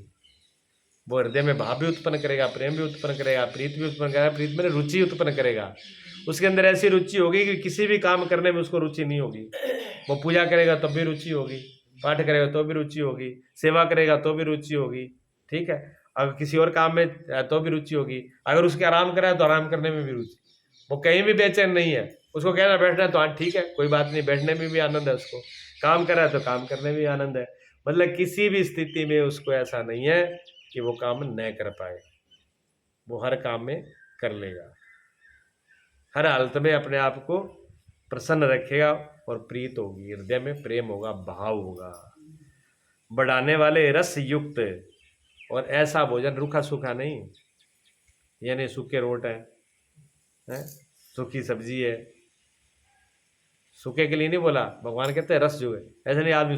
वो हृदय में भाव भी उत्पन्न करेगा, प्रेम भी उत्पन्न करेगा, प्रीत भी उत्पन्न करेगा, प्रीत में रुचि उत्पन्न करेगा। उसके अंदर ऐसी रुचि होगी कि किसी भी काम करने में उसको रुचि नहीं होगी। वो पूजा करेगा तब भी रुचि होगी, पाठ करेगा तो भी रुचि होगी, सेवा करेगा तो भी रुचि होगी, ठीक है। अगर किसी और काम में तो भी रुचि होगी, अगर उसके आराम कराए तो आराम करने में भी रुचि। वो कहीं भी बेचैन नहीं है, उसको कहना बैठना है तो हाँ ठीक है, कोई बात नहीं, बैठने में भी आनंद है उसको, काम कर रहा है तो काम करने में भी आनंद है। मतलब किसी भी स्थिति में उसको ऐसा नहीं है कि वो काम न कर पाए, वो हर काम में कर लेगा, हर हालत में अपने आप को प्रसन्न रखेगा, और प्रीत होगी, हृदय में प्रेम होगा, भाव होगा। बढ़ाने वाले रस युक्त, और ऐसा भोजन रूखा सूखा नहीं, यानी सूखे रोट है, सूखी सब्जी है, सूखे के लिए नहीं बोला, भगवान कहते हैं रस जो है, ऐसा नहीं आदमी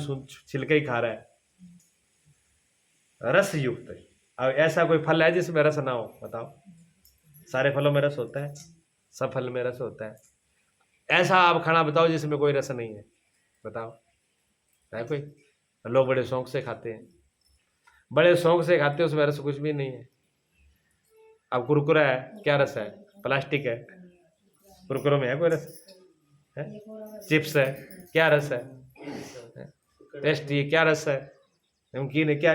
छिलके ही खा रहा है, रस युक्त। अब ऐसा कोई फल है जिसमें रस ना हो? बताओ। सारे फलों में रस होता है, सब फल में रस होता है। ऐसा आप खाना बताओ जिसमें कोई रस नहीं है, बताओ है कोई? लोग बड़े शौक से खाते हैं, बड़े शौक से खाते हैं, उसमें रस कुछ भी नहीं है। अब कुरकुरा है, क्या रस है? प्लास्टिक है, कुरकुरे में है कोई रस? है? चिप्स है, क्या रस है? टेस्टी, क्या रस है? नमकीन है, क्या?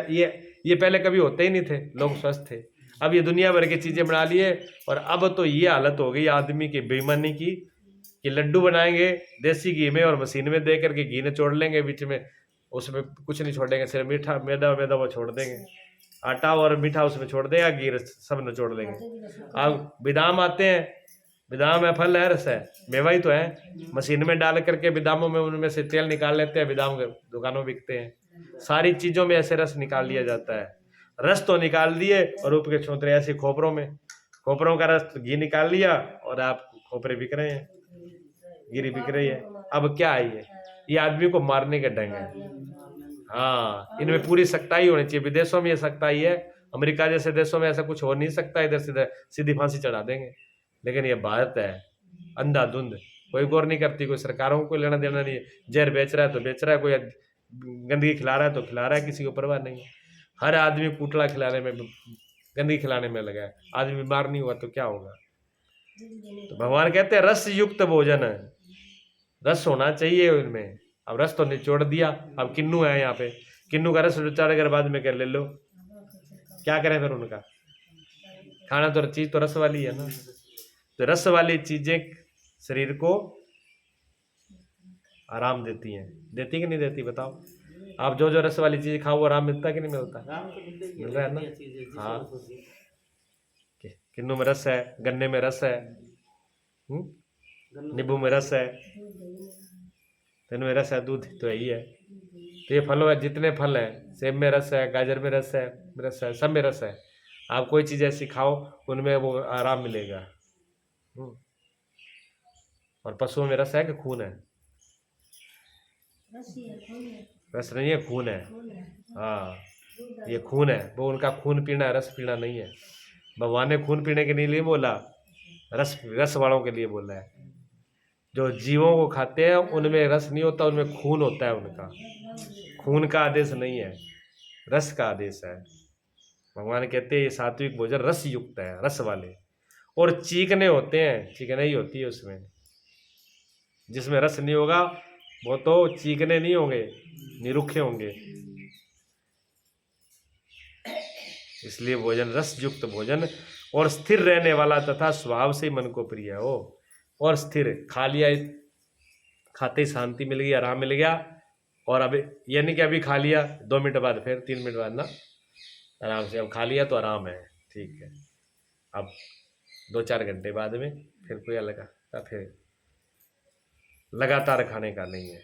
ये पहले कभी होते ही नहीं थे, लोग स्वस्थ थे। अब ये दुनिया भर की चीजें बना लिए, और अब तो ये हालत हो गई आदमी की बेईमानी की कि लड्डू बनाएंगे देसी घी में, और मशीन में दे करके घी ने छोड़ लेंगे, बीच में उसमें कुछ नहीं छोड़ेंगे, सिर्फ मीठा मैदा वो छोड़ देंगे, आटा और मीठा उसमें छोड़ देगा, घी सब न छोड़ देंगे। अब बादाम आते हैं, बादाम है, फल है, रस है, मेवा ही तो है। मशीन में डाल करके बादामों में उनमें से तेल निकाल लेते हैं, बादाम के दुकानों में बिकते हैं। सारी चीजों में ऐसे रस निकाल लिया जाता है। रस तो निकाल दिए और ऊपर के छोतरे ऐसे खोपरों में, खोपरों का रस घी निकाल लिया और आप खोपरे बिक रहे हैं, गिरी बिक रही है। अब क्या है ये आदमी को मारने का ढंग है। हाँ, इनमें पूरी सख्ताई होनी चाहिए। विदेशों में ये सख्ताई है, अमेरिका जैसे देशों में ऐसा कुछ हो नहीं सकता, इधर सीधे सीधी फांसी चढ़ा देंगे। लेकिन ये भारत है अंधाधुंध, कोई गौर नहीं करती, कोई सरकारों को कोई लेना देना नहीं है। जहर बेच रहा है तो बेच रहा है, कोई गंदगी खिला रहा है तो खिला रहा है, किसी को परवाह नहीं है। हर आदमी पुतला खिलाने में, गंदगी खिलाने में लगा है। आदमी बीमार नहीं हुआ तो क्या होगा। तो भगवान कहते हैं रस युक्त भोजन है, रस होना चाहिए उनमें। अब रस तो निचोड़ दिया, अब किन्नू है यहाँ पे, किन्नू का रस निचोड़ कर बाद में क्या ले लो, क्या करें फिर उनका। खाना तो चीज तो रस वाली है ना, तो रस वाली चीजें शरीर को आराम देती हैं। देती कि नहीं देती बताओ। आप जो जो रस वाली चीज खाओ वो आराम मिलता कि नहीं मिलता, मिल रहा है ना। हाँ, किन्नू में रस है, गन्ने में रस है, नींबू में रस है, इनमें रस है, दूध तो यही है। तो ये फलों में जितने फल हैं, सेब में रस है, गाजर में रस है, सब में रस है। आप कोई चीज ऐसी खाओ उनमें वो आराम मिलेगा। और पशुओं में रस है कि खून है, रस नहीं है, खून है। हाँ, ये खून है, वो उनका खून पीना है, रस पीना नहीं है। भगवान ने खून पीने के लिए बोला, रस वालों के लिए बोला है। जो जीवों को खाते हैं उनमें रस नहीं होता, उनमें खून होता है। उनका खून का आदेश नहीं है, रस का आदेश है। भगवान कहते हैं ये सात्विक भोजन रस युक्त है, रस वाले। और चीकने होते हैं, चिकनाई होती है उसमें। जिसमें रस नहीं होगा वो तो चीकने नहीं होंगे, निरुखे होंगे। इसलिए भोजन रस युक्त भोजन और स्थिर रहने वाला तथा स्वभाव से मन को प्रिय हो। और स्थिर, खा लिया, खाते ही शांति मिल गई, आराम मिल गया। और अब ये नहीं कि अभी खा लिया 2 मिनट बाद फिर 3 मिनट बाद ना, आराम से। अब खा लिया तो आराम है, ठीक है। अब 2-4 घंटे बाद में फिर कोई अलग, फिर लगातार खाने का नहीं है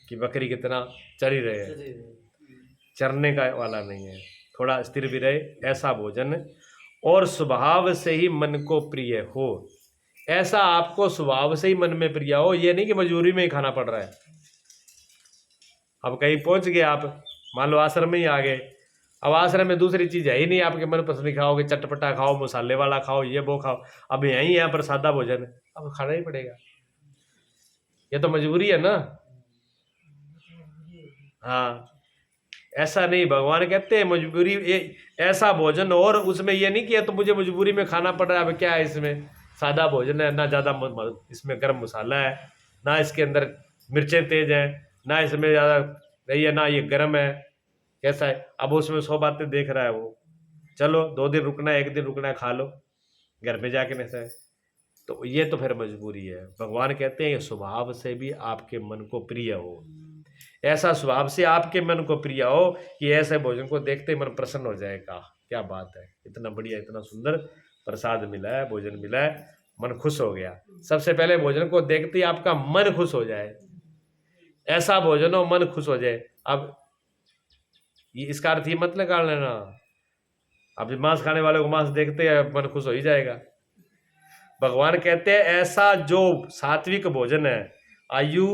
कि बकरी कितना चरी रहे, चरने का वाला नहीं है, थोड़ा स्थिर भी रहे, ऐसा भोजन। और स्वभाव से ही मन को प्रिय हो, ऐसा आपको स्वभाव से ही मन में प्रिय हो, ये नहीं कि मजबूरी में ही खाना पड़ रहा है। अब कहीं पहुंच गए आप, मान लो आश्रम में ही आ गए, अब आश्रम में दूसरी चीज है ही नहीं आपके मन पसंद खाओगे, चटपटा खाओ, मसाले वाला खाओ, ये वो खाओ। अब यहीं यहाँ पर सादा भोजन, अब खाना ही पड़ेगा, ये तो मजबूरी है ना। हाँ, ऐसा नहीं, भगवान कहते हैं मजबूरी ऐसा भोजन। और उसमें ये नहीं किया तो मुझे मजबूरी में खाना पड़ रहा है। अब क्या है इसमें, सादा भोजन है, ना ज़्यादा इसमें गर्म मसाला है, ना इसके अंदर मिर्चें तेज हैं, ना इसमें ज़्यादा नहीं है, ना ये गर्म है, कैसा है। अब उसमें 100 बातें देख रहा है वो। चलो 2 दिन रुकना है, 1 दिन रुकना है, खा लो घर में जाके, ऐसा है। तो ये तो फिर मजबूरी है। भगवान कहते हैं ये स्वभाव से भी आपके मन को प्रिय हो, ऐसा स्वभाव से आपके मन को प्रिय हो कि ऐसे भोजन को देखते ही मन प्रसन्न हो जाएगा। क्या बात है, इतना बढ़िया, इतना सुंदर प्रसाद मिला है, भोजन मिला है, मन खुश हो गया। सबसे पहले भोजन को देखते ही आपका मन खुश हो जाए, ऐसा भोजन हो मन खुश हो जाए। अब ये इसका अर्थ ही मत निकाल लेना, अब मांस खाने वाले को मांस देखते हैं मन खुश हो ही जाएगा। भगवान कहते हैं ऐसा जो सात्विक भोजन है, आयु,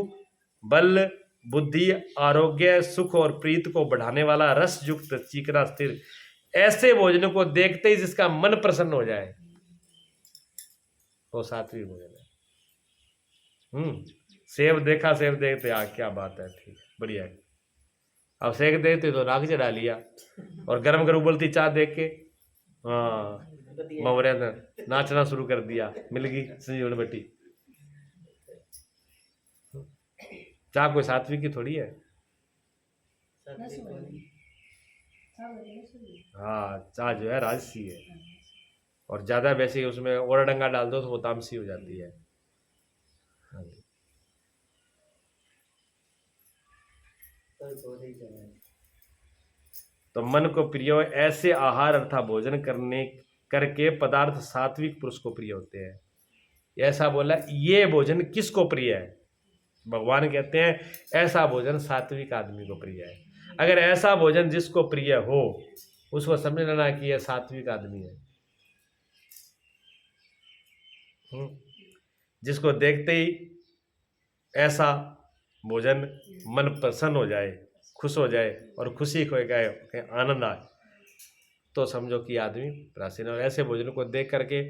बल, बुद्धि, आरोग्य, सुख और प्रीत को बढ़ाने वाला, रस युक्त, चिकना, स्थिर, ऐसे भोजन को देखते ही जिसका मन प्रसन्न हो जाए वो सात्विक भोजन है। सेब देखा, सेब देखते क्या बात है, ठीक बढ़िया है। अब सेक देते तो नाक चढ़ा लिया, और गरम गरम उबलती चाय देख के हाँ मवरे ने नाचना शुरू कर दिया, मिल गई संजीवन बट्टी। चाय कोई सात्विक की थोड़ी है। हाँ, चाय जो है राजसी है, और ज्यादा वैसे उसमें और डंगा डाल दो तो वो तामसी हो जाती है। तो मन को प्रिय हो ऐसे आहार अर्थात भोजन करने करके पदार्थ सात्विक पुरुष को प्रिय होते हैं। ऐसा बोला, ये भोजन किसको प्रिय है? भगवान कहते हैं ऐसा भोजन सात्विक आदमी को प्रिय है। अगर ऐसा भोजन जिसको प्रिय हो उसको समझ लेना कि यह सात्विक आदमी है। जिसको देखते ही ऐसा भोजन मन प्रसन्न हो जाए, खुश हो जाए और खुशी को गए, आनंद आए, तो समझो कि आदमी प्राचीन। और ऐसे भोजन को देख करके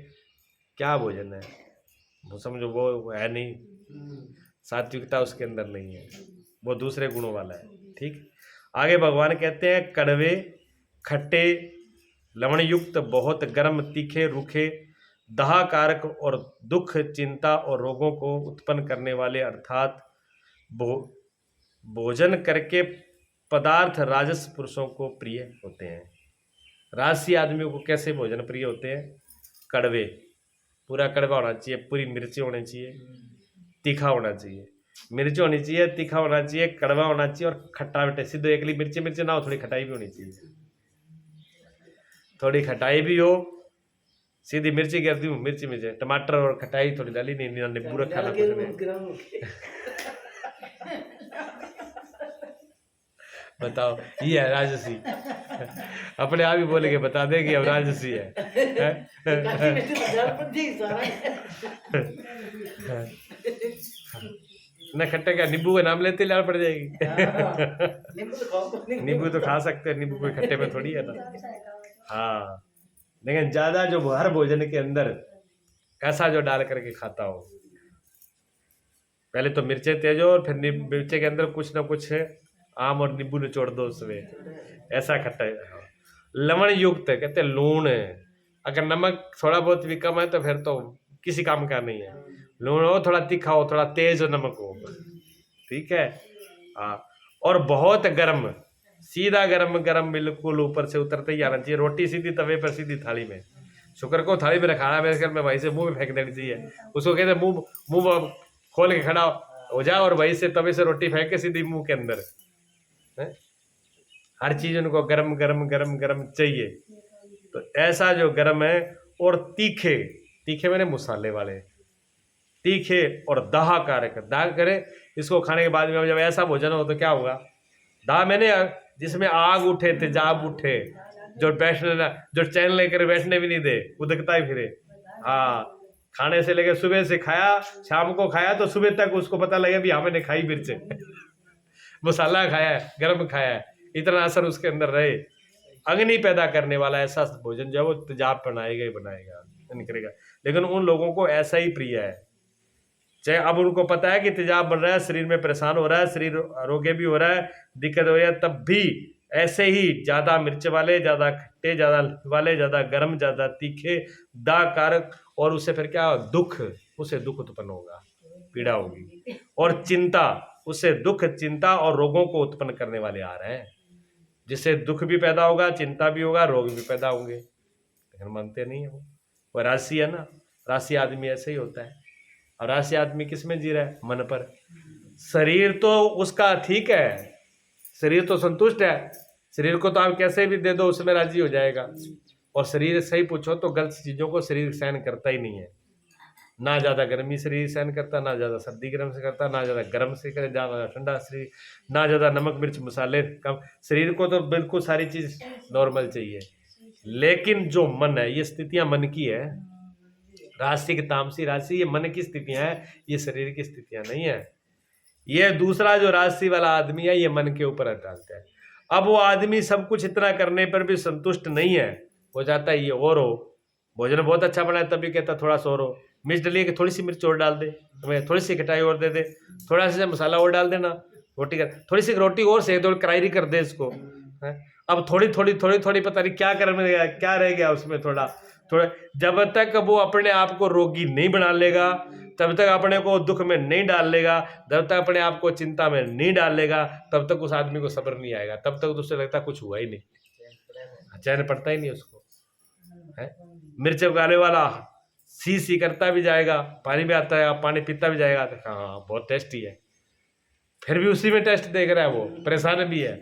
क्या भोजन है वो समझो वो है नहीं, सात्विकता उसके अंदर नहीं है, वो दूसरे गुणों वाला है। ठीक, आगे भगवान कहते हैं कड़वे, खट्टे, लवण युक्त, बहुत गर्म, तीखे, रूखे, दाहकारक और दुख, चिंता और रोगों को उत्पन्न करने वाले, अर्थात भोजन करके पदार्थ राजस पुरुषों को प्रिय होते हैं। राजसी आदमियों को कैसे भोजन प्रिय होते हैं? कड़वे, पूरा कड़वा होना चाहिए, पूरी मिर्ची होनी चाहिए, तीखा होना चाहिए, मिर्ची होनी चाहिए, तीखा होना चाहिए, कड़वा होना चाहिए और खट्टा मीठा। सीधे एकली मिर्ची मिर्ची ना हो, थोड़ी खटाई भी होनी चाहिए, थोड़ी खटाई भी हो। सीधी मिर्ची करती हूँ, मिर्ची मिर्ची, टमाटर और खटाई थोड़ी डाली नहीं, नींबू रखा ना कुछ नहीं। बताओ, ये है राजसी। अपने आप ही बोलेंगे, बता देंगे अब राजसी है। न खट्टे का, नींबू का नाम लेते लाल पड़ जाएगी। नींबू तो खा सकते हैं, नींबू कोई खट्टे में थोड़ी है ना। हाँ, लेकिन ज्यादा जो हर भोजन के अंदर ऐसा जो डाल करके खाता हो, पहले तो मिर्चे तेज हो और फिर मिर्चे के अंदर कुछ ना कुछ आम और नींबू निचोड़ दो उसमें, ऐसा खट्टा। लवण युक्त कहते लूण है, अगर नमक थोड़ा बहुत भी कम है तो फिर तो किसी काम का नहीं है। लूण हो, थोड़ा तीखा हो, थोड़ा तेज हो, नमक हो, ठीक है। हाँ, और बहुत गर्म, सीधा गरम गरम बिल्कुल ऊपर से उतरते ही आना चाहिए। रोटी सीधी तवे पर, सीधी थाली में। शुक्र को थाली में रखाना, मेरे ख्याल में वहीं से मुंह में फेंक देनी चाहिए। उसको कहते मुंह खोल के खड़ा हो जाए और वहीं से तवे से रोटी फेंक के सीधी मुंह के अंदर। हर चीज उनको गरम गरम गरम गरम चाहिए। तो ऐसा जो गरम है, और तीखे, तीखे मैंने मसाले वाले, तीखे और दाह कारक, दाह करे। इसको खाने के बाद में जब ऐसा भोजन हो तो क्या होगा? दाह मैंने जिसमें आग उठे, तेजाब उठे, जो बैठने, जो चैन लेकर बैठने भी नहीं दे, उदकता ही फिरे। हाँ, खाने से लेकर सुबह से खाया, शाम को खाया तो सुबह तक उसको पता लगे भी हाँ मैंने खाई मिर्च, मसाला खाया है, गर्म खाया है, इतना असर उसके अंदर रहे। अग्नि पैदा करने वाला ऐसा भोजन जो है वो तेजाब बनाएगा ही बनाएगा, निकलेगा। लेकिन उन लोगों को ऐसा ही प्रिय है, चाहे अब उनको पता है कि तेजाब बन रहा है, शरीर में परेशान हो रहा है, शरीर आरोग्य भी हो रहा है, दिक्कत हो रही है, तब भी ऐसे ही ज्यादा मिर्च वाले, ज्यादा खट्टे, ज्यादा वाले, ज्यादा गर्म, ज्यादा तीखे, दाग कारक, और उससे फिर क्या दुख, उससे दुख उत्पन्न होगा, पीड़ा होगी, और चिंता, उससे दुख, चिंता और रोगों को उत्पन्न करने वाले आ रहे हैं, जिससे दुख भी पैदा होगा, चिंता भी होगा, रोग भी पैदा होंगे। लेकिन मानते नहीं है वो राशि है ना, राशि आदमी ऐसे ही होता है। और राशि आदमी किस में जी रहा है? मन पर। शरीर तो उसका ठीक है, शरीर तो संतुष्ट है, शरीर को तो आप कैसे भी दे दो उसमें राजी हो जाएगा। और शरीर सही पूछो तो गलत चीजों को शरीर सहन करता ही नहीं है, ना ज्यादा गर्मी शरीर सहन करता, ना ज्यादा सर्दी गर्म से करता, ना ज्यादा गर्म से करे, ज्यादा ठंडा शरीर, ना ज्यादा नमक मिर्च मसाले कम। शरीर को तो बिल्कुल सारी चीज नॉर्मल चाहिए। लेकिन जो मन है, ये स्थितियां मन की है, राशि तामसी राशि, ये मन की स्थितियां है, ये शरीर की स्थितियां नहीं है। ये दूसरा जो राशि वाला आदमी है, ये मन के ऊपर डालता है। अब वो आदमी सब कुछ इतना करने पर भी संतुष्ट नहीं है, वो चाहता है ये और हो, भोजन बहुत अच्छा बना है तभी कहता थोड़ा सा और हो, मिर्च डलिए कि थोड़ी सी मिर्च और डाल दे, तुम्हें थोड़ी सी खटाई और दे दे, थोड़ा सा मसाला और डाल देना, रोटी कर, थोड़ी सी रोटी और सेक दो, करारी कर दे इसको। अब थोड़ी थोड़ी थोड़ी थोड़ी पता नहीं क्या करने गया, क्या रह गया उसमें थोड़ा थोड़ा। जब तक वो अपने आप को रोगी नहीं बना लेगा, तब तक अपने को दुख में नहीं डाल लेगा, जब तक अपने आप को चिंता में नहीं डाल लेगा, तब तक उस आदमी को सब्र नहीं आएगा, तब तक उससे लगता कुछ हुआ ही नहीं, चैन पड़ता ही नहीं उसको। है मिर्च उगाने वाला सी करता भी जाएगा, पानी भी आता है, पानी पीता भी जाएगा, तो हाँ बहुत टेस्टी है, फिर भी उसी में टेस्ट देख रहा है, वो परेशान भी है।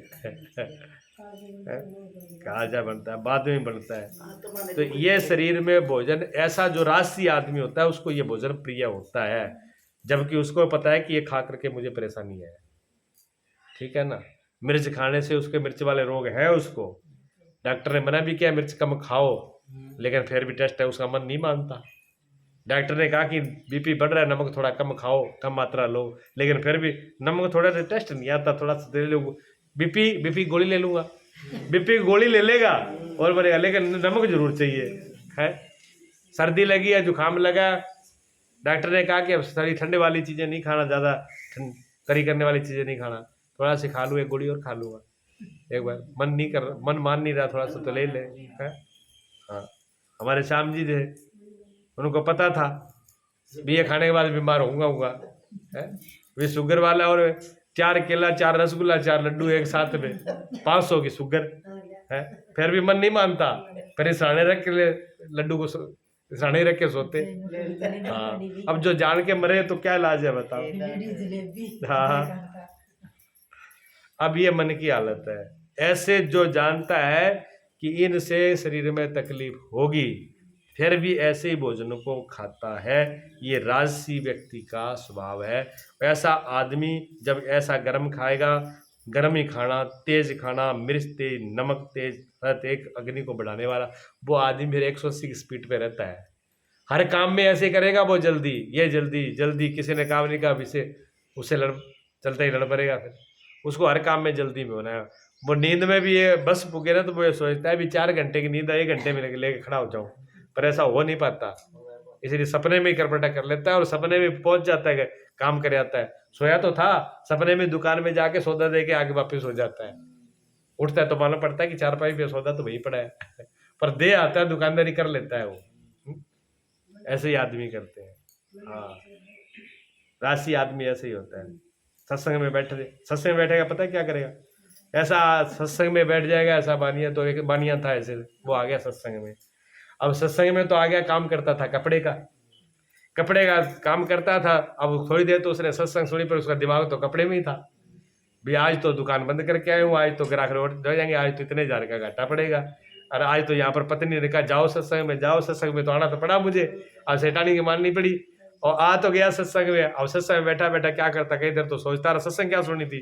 काजा बनता है, बाद में बनता है। तो ये शरीर में भोजन, ऐसा जो राजसी आदमी होता है उसको ये भोजन प्रिय होता है, जबकि उसको पता है कि ये खा करके मुझे परेशानी है। ठीक है ना, मिर्च खाने से उसके मिर्च वाले रोग है, उसको डॉक्टर ने मना भी किया मिर्च कम खाओ, लेकिन फिर भी टेस्ट है, उसका मन नहीं मानता। डॉक्टर ने कहा कि बीपी बढ़ रहा है, नमक थोड़ा कम खाओ, कम मात्रा लो, लेकिन फिर भी नमक थोड़ा सा टेस्ट नहीं आता, थोड़ा सा दे लूँगा, बीपी गोली ले लूँगा, बीपी गोली ले लेगा और बोलेगा लेकिन नमक जरूर चाहिए है। सर्दी लगी है, जुकाम लगा, डॉक्टर ने कहा कि अब सारी ठंडे वाली चीज़ें नहीं खाना, ज़्यादा करी करने वाली चीज़ें नहीं खाना, थोड़ा सी खा लूँ, एक गोली और खा लूँगा, एक बार मन मान नहीं रहा, थोड़ा सा तो ले ले है। हाँ, हमारे श्याम जी थे, उनको पता था भी ये खाने के बाद बीमार होऊंगा है, वे शुगर वाला, और 4 केला 4 रसगुल्ला 4 लड्डू एक साथ में, 500 की शुगर है, फिर भी मन नहीं मानता, फिर सराहने रख के लड्डू को सराहने रख के सोते। हाँ, अब जो जान के मरे तो क्या इलाज है बताओ। हाँ, अब ये मन की हालत है। ऐसे जो जानता है कि इनसे शरीर में तकलीफ होगी, फिर भी ऐसे ही भोजन को खाता है, ये राजसी व्यक्ति का स्वभाव है। ऐसा आदमी जब ऐसा गर्म खाएगा, गर्म ही खाना, तेज खाना, मिर्च तेज, नमक तेज, हर एक अग्नि को बढ़ाने वाला, वो आदमी फिर 180 की स्पीड पे रहता है। हर काम में ऐसे करेगा वो, जल्दी ये जल्दी जल्दी, किसी ने काम नहीं कहा इसे, उससे चलता ही लड़ पड़ेगा, फिर उसको हर काम में जल्दी में होना है। वो नींद में भी ये बस पुगे ना, तो वो ये सोचता है भी 4 घंटे की नींद 1 घंटे में लेके खड़ा हो जाऊं, पर ऐसा हो नहीं पाता, इसलिए सपने में ही करपटा कर लेता है और सपने में पहुंच जाता है, काम कर जाता है। सोया तो था, सपने में दुकान में जाके सौदा दे के आगे वापिस हो जाता है, उठता है तो मालूम पड़ता है कि 4 पे सौदा तो वही पड़ा है, पर दे आता है, दुकानदारी कर लेता है वो। ऐसे ही आदमी करते हैं। हाँ, राशि आदमी ऐसे ही होता है। सत्संग में बैठेगा, पता है क्या करेगा, ऐसा सत्संग में बैठ जाएगा, ऐसा बानिया, तो एक बानिया था ऐसे, वो आ गया सत्संग में। अब सत्संग में तो आ गया, काम करता था कपड़े का काम करता था। अब थोड़ी देर तो उसने सत्संग सुनी, पर उसका दिमाग तो कपड़े में ही था। भी आज तो दुकान बंद करके आए हूँ, आज तो ग्राहक लौट जाएंगे, आज तो इतने हजार का घाटा पड़ेगा, और आज तो यहाँ पर पत्नी ने कहा जाओ सत्संग में, तो आना तो पड़ा मुझे, अब सेठानी की माननी पड़ी, और आ तो गया सत्संग में। अब सत्संग में बैठा बैठा क्या करता, कई देर तो सोचता रहा, सत्संग क्या सुनी थी,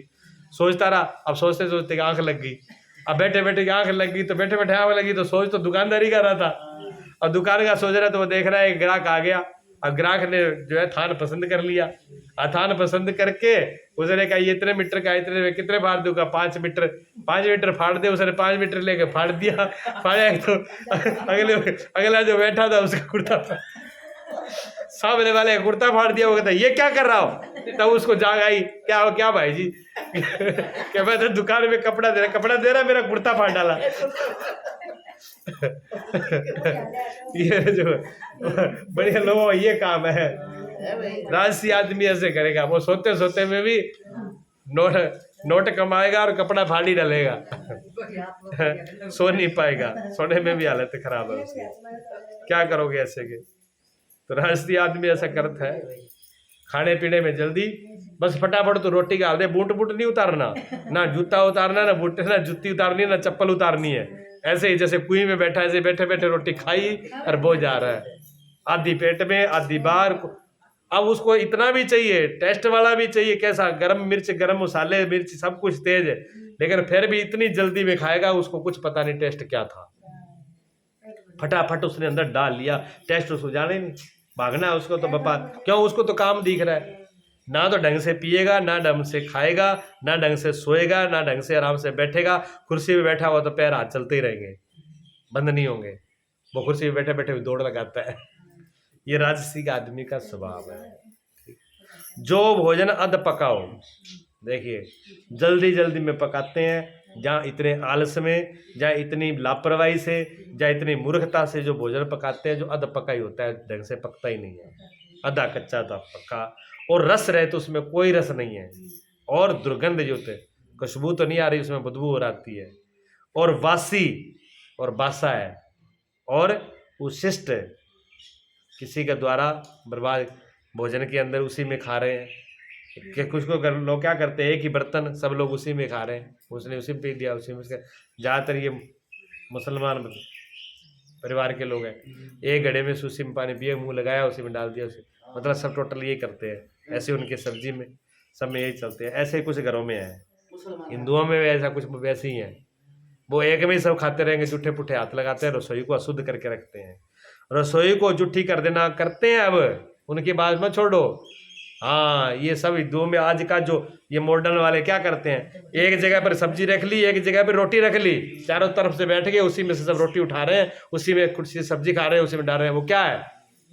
सोचता रहा। अब सोचते सोचते आंख लग गई, अब बैठे बैठे आंख लग गई, तो बैठे बैठे आंख लगी, तो सोच तो दुकानदारी कर रहा था, और दुकान का सोच रहा, तो वो देख रहा है एक ग्राहक आ गया। अब ग्राहक ने जो है थान पसंद कर लिया, थान पसंद करके उसने कहा ये इतने मीटर का, इतने में कितने फाड़ दूंगा, 5 मीटर फाड़ दे। उसने 5 मीटर लेके फाड़ दिया, फाड़ा तो अगला जो बैठा था उसका कुर्ता, सामने वाले कुर्ता फाड़ दिया। वो कहता ये क्या कर रहा हो, तब उसको जाग आई, क्या भाई जी क्या, मैं तो दुकान में कपड़ा दे रहा, मेरा कुर्ता फाड़ डाला। ये जो बढ़िया लोगों ये काम है, राजसी आदमी ऐसे करेगा, वो सोते सोते में भी नोट कमाएगा और कपड़ा फाड़ ही डालेगा, सो नहीं पाएगा, सोने में भी हालत खराब है उसकी। क्या करोगे ऐसे के, तो राजसी आदमी ऐसा करता है, खाने पीने में जल्दी, बस फटाफट तो रोटी का दे, बूट नहीं उतारना, ना जूता उतारना, ना बूट, ना जूती उतारनी, ना चप्पल उतारनी है। ऐसे ही जैसे कुएं में बैठा, ऐसे बैठे बैठे रोटी खाई और बो जा रहा है, आधी पेट में आधी बाहर। अब उसको इतना भी चाहिए, टेस्ट वाला भी चाहिए, कैसा गरम मिर्च, गरम मसाले, मिर्च सब कुछ तेज है, लेकिन फिर भी इतनी जल्दी में खाएगा, उसको कुछ पता नहीं टेस्ट क्या था, फटाफट उसने अंदर डाल लिया, टेस्ट उसको जाने नहीं, भागना है उसको तो बापा, क्यों, उसको तो काम दिख रहा है, ना तो ढंग से पिएगा, ना ढंग से खाएगा, ना ढंग से सोएगा, ना ढंग से आराम से बैठेगा। कुर्सी पे बैठा हुआ तो पैर हाथ चलते ही रहेंगे, बंद नहीं होंगे, वो कुर्सी पे बैठे बैठे भी दौड़ लगाता है। ये राजसी का आदमी का स्वभाव है। जो भोजन अध पकाओ, देखिए जल्दी जल्दी में पकाते हैं, जहाँ इतने आलस में, जहाँ इतनी लापरवाही से, जहाँ इतनी मूर्खता से जो भोजन पकाते हैं, जो अध पका ही होता है, ढंग से पकता ही नहीं है, आधा कच्चा आधा पक्का, और रस रहे तो उसमें कोई रस नहीं है, और दुर्गंध जो होते, खुशबू तो नहीं आ रही, उसमें बदबू हो आती है, और वासी और बासा है, और उशिष्ट किसी के द्वारा बर्बाद भोजन के अंदर उसी में खा रहे हैं, कि कुछ को लोग क्या करते हैं, एक ही बर्तन सब लोग उसी में खा रहे हैं, उसने उसी में पी दिया, उसी में ज़्यादातर ये मुसलमान परिवार के लोग हैं, एक घड़े में सूसी में पानी पिए, मुंह लगाया उसी में डाल दिया उसे, मतलब सब टोटल ये करते हैं। ऐसे उनके सब्जी में सब में यही चलते हैं। ऐसे ही कुछ घरों में है, हिंदुओं में भी ऐसा कुछ वैसे ही है। वो एक में ही सब खाते रहेंगे, जूठे पुठे हाथ लगाते हैं, रसोई को अशुद्ध करके रखते हैं, रसोई को जूठी कर देना करते हैं। अब उनकी बात मत छोड़ो। हाँ, ये सब हिंदुओं में आज का जो ये मॉडर्न वाले क्या करते हैं, एक जगह पर सब्जी रख ली, एक जगह पर रोटी रख ली, चारों तरफ से बैठ गए, उसी में से सब रोटी उठा रहे हैं, उसी में कुछ सब्जी खा रहे हैं, उसी में डाल रहे हैं। वो क्या है,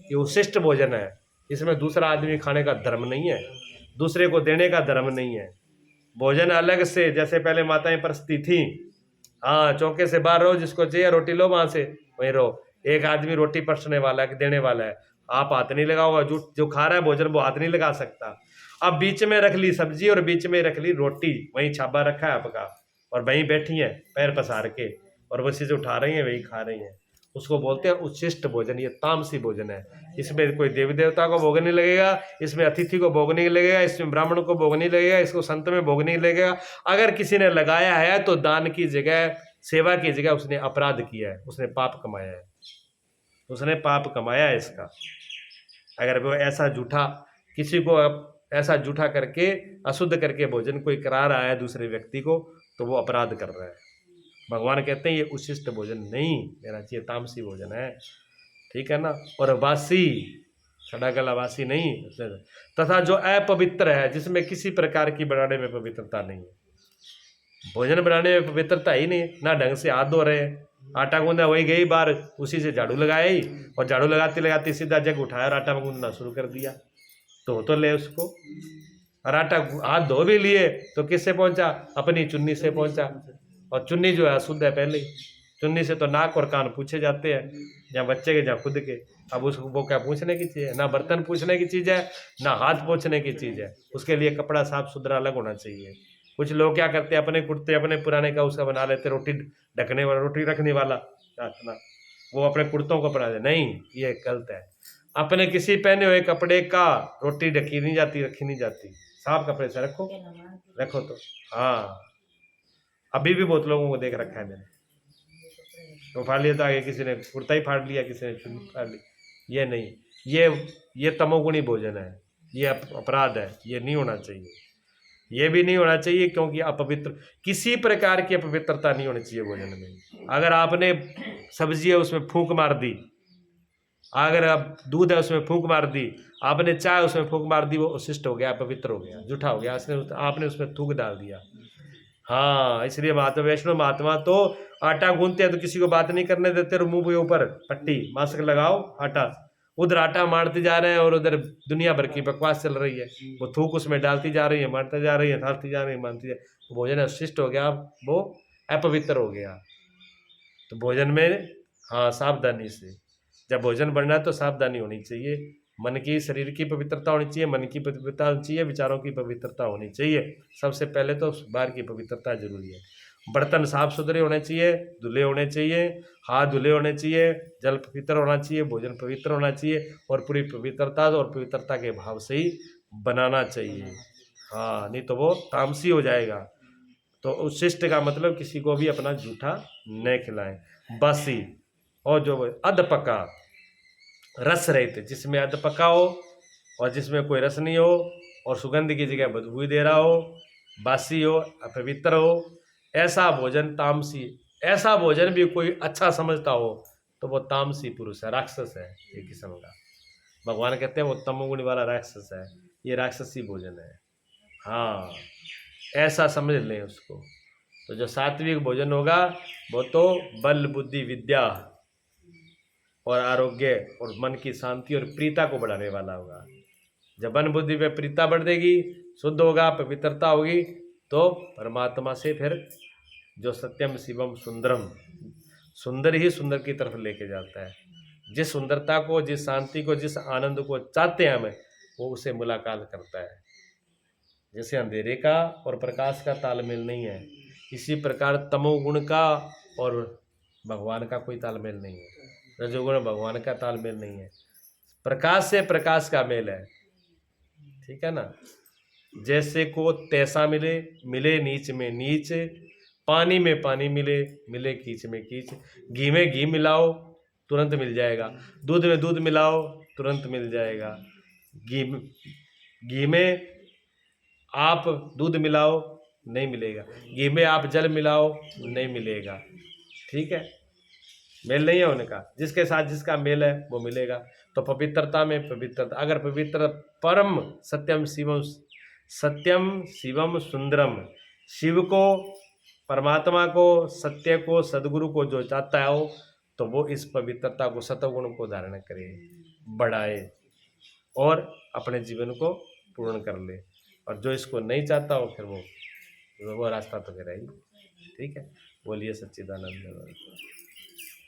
ये उशिष्ट भोजन है। इसमें दूसरा आदमी खाने का धर्म नहीं है, दूसरे को देने का धर्म नहीं है। भोजन अलग से, जैसे पहले माताएं परसती थी, हाँ, चौके से बाहर रहो, जिसको चाहिए रोटी लो, वहां से वहीं रहो। एक आदमी रोटी परसने वाला है, देने वाला है, आप हाथ नहीं लगाओगे, जो खा रहा है भोजन वो हाथ नहीं लगा सकता। अब बीच में रख ली सब्जी और बीच में रख ली रोटी, वहीं छाबा रखा है आपका, और वहीं बैठी हैं पैर पसार के, और वैसे जो उठा रही हैं वही खा रही हैं। उसको बोलते हैं उच्छिष्ट भोजन। ये तामसी भोजन है। इसमें कोई देवी देवता को भोग नहीं लगेगा, इसमें अतिथि को भोग नहीं लगेगा, इसमें ब्राह्मण को भोग नहीं लगेगा, इसको संत में भोग नहीं लगेगा। अगर किसी ने लगाया है तो दान की जगह, सेवा की जगह उसने अपराध किया है, उसने पाप कमाया है, उसने पाप कमाया है इसका। अगर वो ऐसा झूठा किसी को ऐसा झूठा करके अशुद्ध करके भोजन कोई करा रहा है दूसरे व्यक्ति को, तो वो अपराध कर रहा है। भगवान कहते हैं ये उच्छिष्ट भोजन नहीं लेना चाहिए, तामसी भोजन है, ठीक है ना। और वासी, सड़ा गला वासी नहीं, तथा जो अपवित्र है, जिसमें किसी प्रकार की बनाने में पवित्रता नहीं है। भोजन बनाने में पवित्रता ही नहीं, ना ढंग से हाथ धो रहे हैं, आटा गूंदा वही गई बार, उसी से झाड़ू लगाया ही, और झाड़ू लगाते लगाते सीधा जग उठाया और आटा गूंदना शुरू कर दिया। तो ले उसको, और आटा हाथ धो भी लिए तो किससे पहुंचा, अपनी चुन्नी से पहुंचा, और चुन्नी जो है अशुद्ध है पहले ही। चुन्नी से तो नाक और कान पूछे जाते हैं, जहाँ बच्चे के जहाँ खुद के। अब उसको वो क्या पूछने की चीज़ है, ना बर्तन पूछने की चीज़ है, ना हाथ पोंछने की चीज़ है। उसके लिए कपड़ा साफ सुथरा अलग होना चाहिए। कुछ लोग क्या करते हैं, अपने कुर्ते अपने पुराने का उसका बना लेते, रोटी ढकने वाला, रोटी रखने वाला ना, वो अपने कुर्तों को बना दे। नहीं, ये गलत है। अपने किसी पहने हुए कपड़े का रोटी ढकी नहीं जाती, रखी नहीं जाती। साफ कपड़े से रखो, रखो तो। हाँ, अभी भी बहुत लोगों को देख रखा है मैंने, तो फाड़ लिया, तो आगे किसी ने कुर्ता ही फाड़ लिया, किसी ने चुन्नी फाड़ ली। ये नहीं, ये तमोगुणी भोजन है, ये अपराध है, ये नहीं होना चाहिए। ये भी नहीं होना चाहिए क्योंकि अपवित्र, किसी प्रकार की अपवित्रता नहीं होनी चाहिए भोजन में। अगर आपने सब्जी है उसमें फूंक मार दी, अगर आप दूध है उसमें फूंक मार दी, आपने चाय उसमें फूंक मार दी, वो अशिष्ट हो गया, अपवित्र हो गया, झूठा हो गया, आपने उसमें थूक डाल दिया। हाँ, इसलिए महात्मा वैष्णव महात्मा तो आटा गूंथते हैं तो किसी को बात नहीं करने देते, और मुंह के ऊपर पट्टी मास्क लगाओ, आटा उधर आटा मारते जा रहे हैं और उधर दुनिया भर की बकवास चल रही है। वो थूक उसमें डालती जा रही है, मारते जा रही है, डालती जा रही है, मानती जा, तो भोजन अशिष्ट हो गया, वो अपवित्र हो गया। तो भोजन में हाँ सावधानी से, जब भोजन बनना है तो सावधानी होनी चाहिए। मन की, शरीर की पवित्रता होनी चाहिए, मन की पवित्रता होनी चाहिए, विचारों की पवित्रता होनी चाहिए। सबसे पहले तो बाहर की पवित्रता जरूरी है। बर्तन साफ सुथरे होने चाहिए, धुले होने चाहिए, हाथ धुले होने चाहिए, जल पवित्र होना चाहिए, भोजन पवित्र होना चाहिए, और पूरी पवित्रता और पवित्रता के भाव से ही बनाना चाहिए। हाँ, नहीं तो वो तामसी हो जाएगा। तो उच्छिष्ट का मतलब किसी को भी अपना जूठा न खिलाएं। बासी और जो अध पका रस रहित, जिसमें अध पका हो और जिसमें कोई रस नहीं हो, और सुगंध की जगह बदबू दे रहा हो, बासी हो, अपवित्र हो, ऐसा भोजन तामसी। ऐसा भोजन भी कोई अच्छा समझता हो तो वो तामसी पुरुष है, राक्षस है एक किस्म का। भगवान कहते हैं वो तमोगुण वाला राक्षस है, ये राक्षसी भोजन है। हाँ, ऐसा समझ लें उसको। तो जो सात्विक भोजन होगा वो तो बल बुद्धि विद्या और आरोग्य और मन की शांति और प्रीता को बढ़ाने वाला होगा। जब मन बुद्धि में प्रीता बढ़ देगी, शुद्ध होगा, पवित्रता होगी, तो परमात्मा से फिर जो सत्यम शिवम सुंदरम, सुंदर ही सुंदर की तरफ लेके जाता है। जिस सुंदरता को, जिस शांति को, जिस आनंद को चाहते हैं हमें, वो उसे मुलाकात करता है। जैसे अंधेरे का और प्रकाश का तालमेल नहीं है, इसी प्रकार तमोगुण का और भगवान का कोई तालमेल नहीं है, रजोगुण भगवान का तालमेल नहीं है, प्रकाश से प्रकाश का मेल है, ठीक है ना। जैसे को तैसा मिले, मिले नीच में नीच, पानी में पानी मिले, मिले कीच में कीच। घी में घी मिलाओ तुरंत मिल जाएगा, दूध में दूध मिलाओ तुरंत मिल जाएगा। घी में आप दूध मिलाओ नहीं मिलेगा, घी में आप जल मिलाओ नहीं मिलेगा। ठीक है, मेल नहीं है उनका, जिसके साथ जिसका मेल है वो मिलेगा। तो पवित्रता में पवित्रता, अगर पवित्र परम सत्यम शिवम सुंदरम, शिव को, परमात्मा को, सत्य को, सदगुरु को जो चाहता हो तो वो इस पवित्रता को, सतगुण को धारण करे, बढ़ाए और अपने जीवन को पूर्ण कर ले। और जो इसको नहीं चाहता हो फिर वो रास्ता तो फिर है ही। ठीक है, बोलिए सच्चिदानंद।